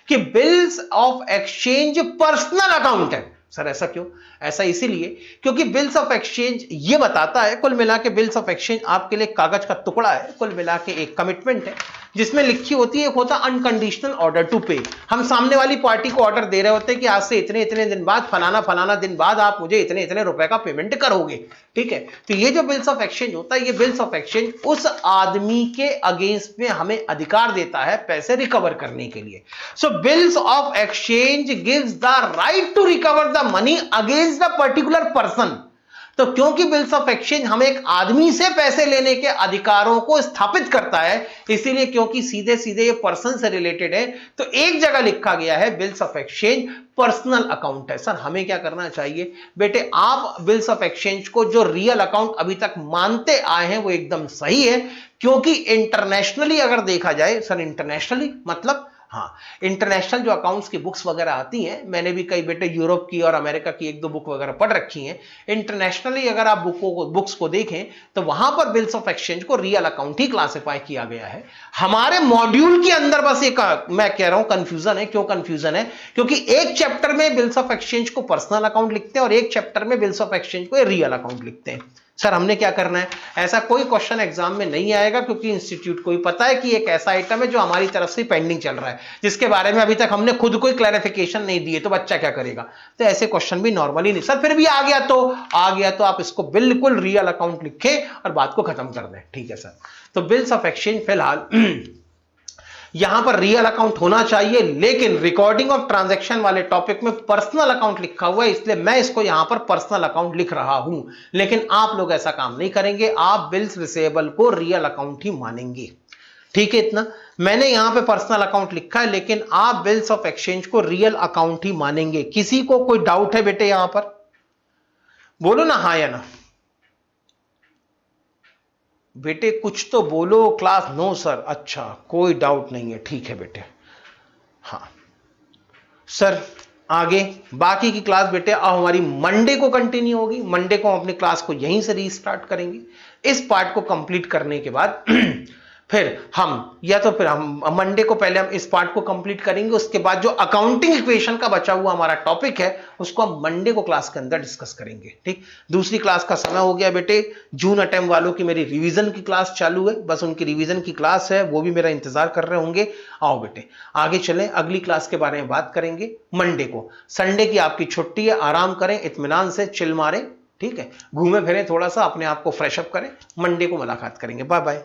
कि bills of exchange personal account है। सर ऐसा क्यों? ऐसा इसीलिए क्योंकि बिल्स ऑफ एक्सचेंज ये बताता है, कुल मिला के बिल्स ऑफ एक्सचेंज आपके लिए कागज का टुकड़ा है, कुल मिला के एक कमिटमेंट है जिसमें लिखी होती है, एक होता अनकंडीशनल ऑर्डर टू पे। हम सामने वाली पार्टी को ऑर्डर दे रहे होते हैं कि आज से इतने इतने दिन बाद फलाना फलाना दिन बाद आप मुझे इतने इतने रुपए का पेमेंट करोगे। ठीक है, तो ये जो बिल्स ऑफ एक्सचेंज होता है, ये बिल्स ऑफ एक्सचेंज उस आदमी के अगेंस्ट में हमें अधिकार देता है पैसे रिकवर करने के लिए। So bills of exchange gives the right to recover the money against the particular person. तो क्योंकि बिल्स ऑफ एक्सचेंज हमें एक आदमी से पैसे लेने के अधिकारों को स्थापित करता है, इसीलिए क्योंकि सीधे सीधे ये पर्सन से रिलेटेड है तो एक जगह लिखा गया है bills of exchange personal account है। सर हमें क्या करना चाहिए बेटे? आप बिल्स ऑफ एक्सचेंज को जो रियल अकाउंट अभी तक मानते आए हैं वो एकदम सही है, क्योंकि इंटरनेशनली अगर देखा जाए, सर इंटरनेशनली मतलब हाँ, इंटरनेशनल जो अकाउंट्स की बुक्स वगैरह आती हैं, मैंने भी कई बेटे यूरोप की और अमेरिका की एक दो बुक वगैरह पढ़ रखी हैं। इंटरनेशनली अगर आप बुक्स को देखें तो वहां पर बिल्स ऑफ एक्सचेंज को रियल अकाउंट ही क्लासिफाई किया गया है। हमारे मॉड्यूल के अंदर बस एक मैं कह रहा हूं कंफ्यूजन है। क्यों कंफ्यूजन है? क्योंकि एक चैप्टर में बिल्स ऑफ एक्सचेंज को पर्सनल अकाउंट लिखते हैं और एक चैप्टर में बिल्स ऑफ एक्सचेंज को रियल अकाउंट लिखते हैं। सर हमने क्या करना है? ऐसा कोई क्वेश्चन एग्जाम में नहीं आएगा, क्योंकि इंस्टीट्यूट को ही पता है कि एक ऐसा आइटम है जो हमारी तरफ से पेंडिंग चल रहा है, जिसके बारे में अभी तक हमने खुद कोई क्लैरिफिकेशन नहीं दी है, तो बच्चा क्या करेगा? तो ऐसे क्वेश्चन भी नॉर्मली नहीं। सर फिर भी आ गया तो आप इसको बिल्कुल रियल अकाउंट लिखें और बात को खत्म कर दें। ठीक है सर। तो बिल्स ऑफ एक्सचेंज फिलहाल यहां पर रियल अकाउंट होना चाहिए, लेकिन रिकॉर्डिंग ऑफ ट्रांजैक्शन वाले टॉपिक में पर्सनल अकाउंट लिखा हुआ है, इसलिए मैं इसको यहां पर पर्सनल अकाउंट लिख रहा हूं। लेकिन आप लोग ऐसा काम नहीं करेंगे, आप बिल्स रिसीवेबल को रियल अकाउंट ही मानेंगे। ठीक है, इतना मैंने यहां पे पर्सनल अकाउंट लिखा है, लेकिन आप बिल्स ऑफ एक्सचेंज को रियल अकाउंट ही मानेंगे। किसी को कोई डाउट है बेटे? यहां पर बोलो ना हाँ या ना। बेटे कुछ तो बोलो। Class no sir. अच्छा, कोई डाउट नहीं है। ठीक है बेटे। हाँ सर, आगे बाकी की क्लास बेटे अब हमारी मंडे को कंटिन्यू होगी। मंडे को हम अपनी क्लास को यहीं से रीस्टार्ट करेंगे। इस पार्ट को कंप्लीट करने के बाद फिर हम मंडे को पहले हम इस पार्ट को कंप्लीट करेंगे, उसके बाद जो अकाउंटिंग इक्वेशन का बचा हुआ हमारा टॉपिक है उसको हम मंडे को क्लास के अंदर डिस्कस करेंगे। ठीक, दूसरी क्लास का समय हो गया बेटे। जून अटेम्प्ट वालों की मेरी रिवीजन की क्लास चालू है, बस उनकी रिवीजन की क्लास है, वो भी मेरा इंतजार कर रहे होंगे। आओ बेटे आगे चलें, अगली क्लास के बारे में बात करेंगे मंडे को। संडे की आपकी छुट्टी है, आराम करें, इत्मीनान से चिल मारें। ठीक है, घूमे फिरें, थोड़ा सा अपने आप को फ्रेश अप करें। मंडे को मुलाकात करेंगे। Bye bye.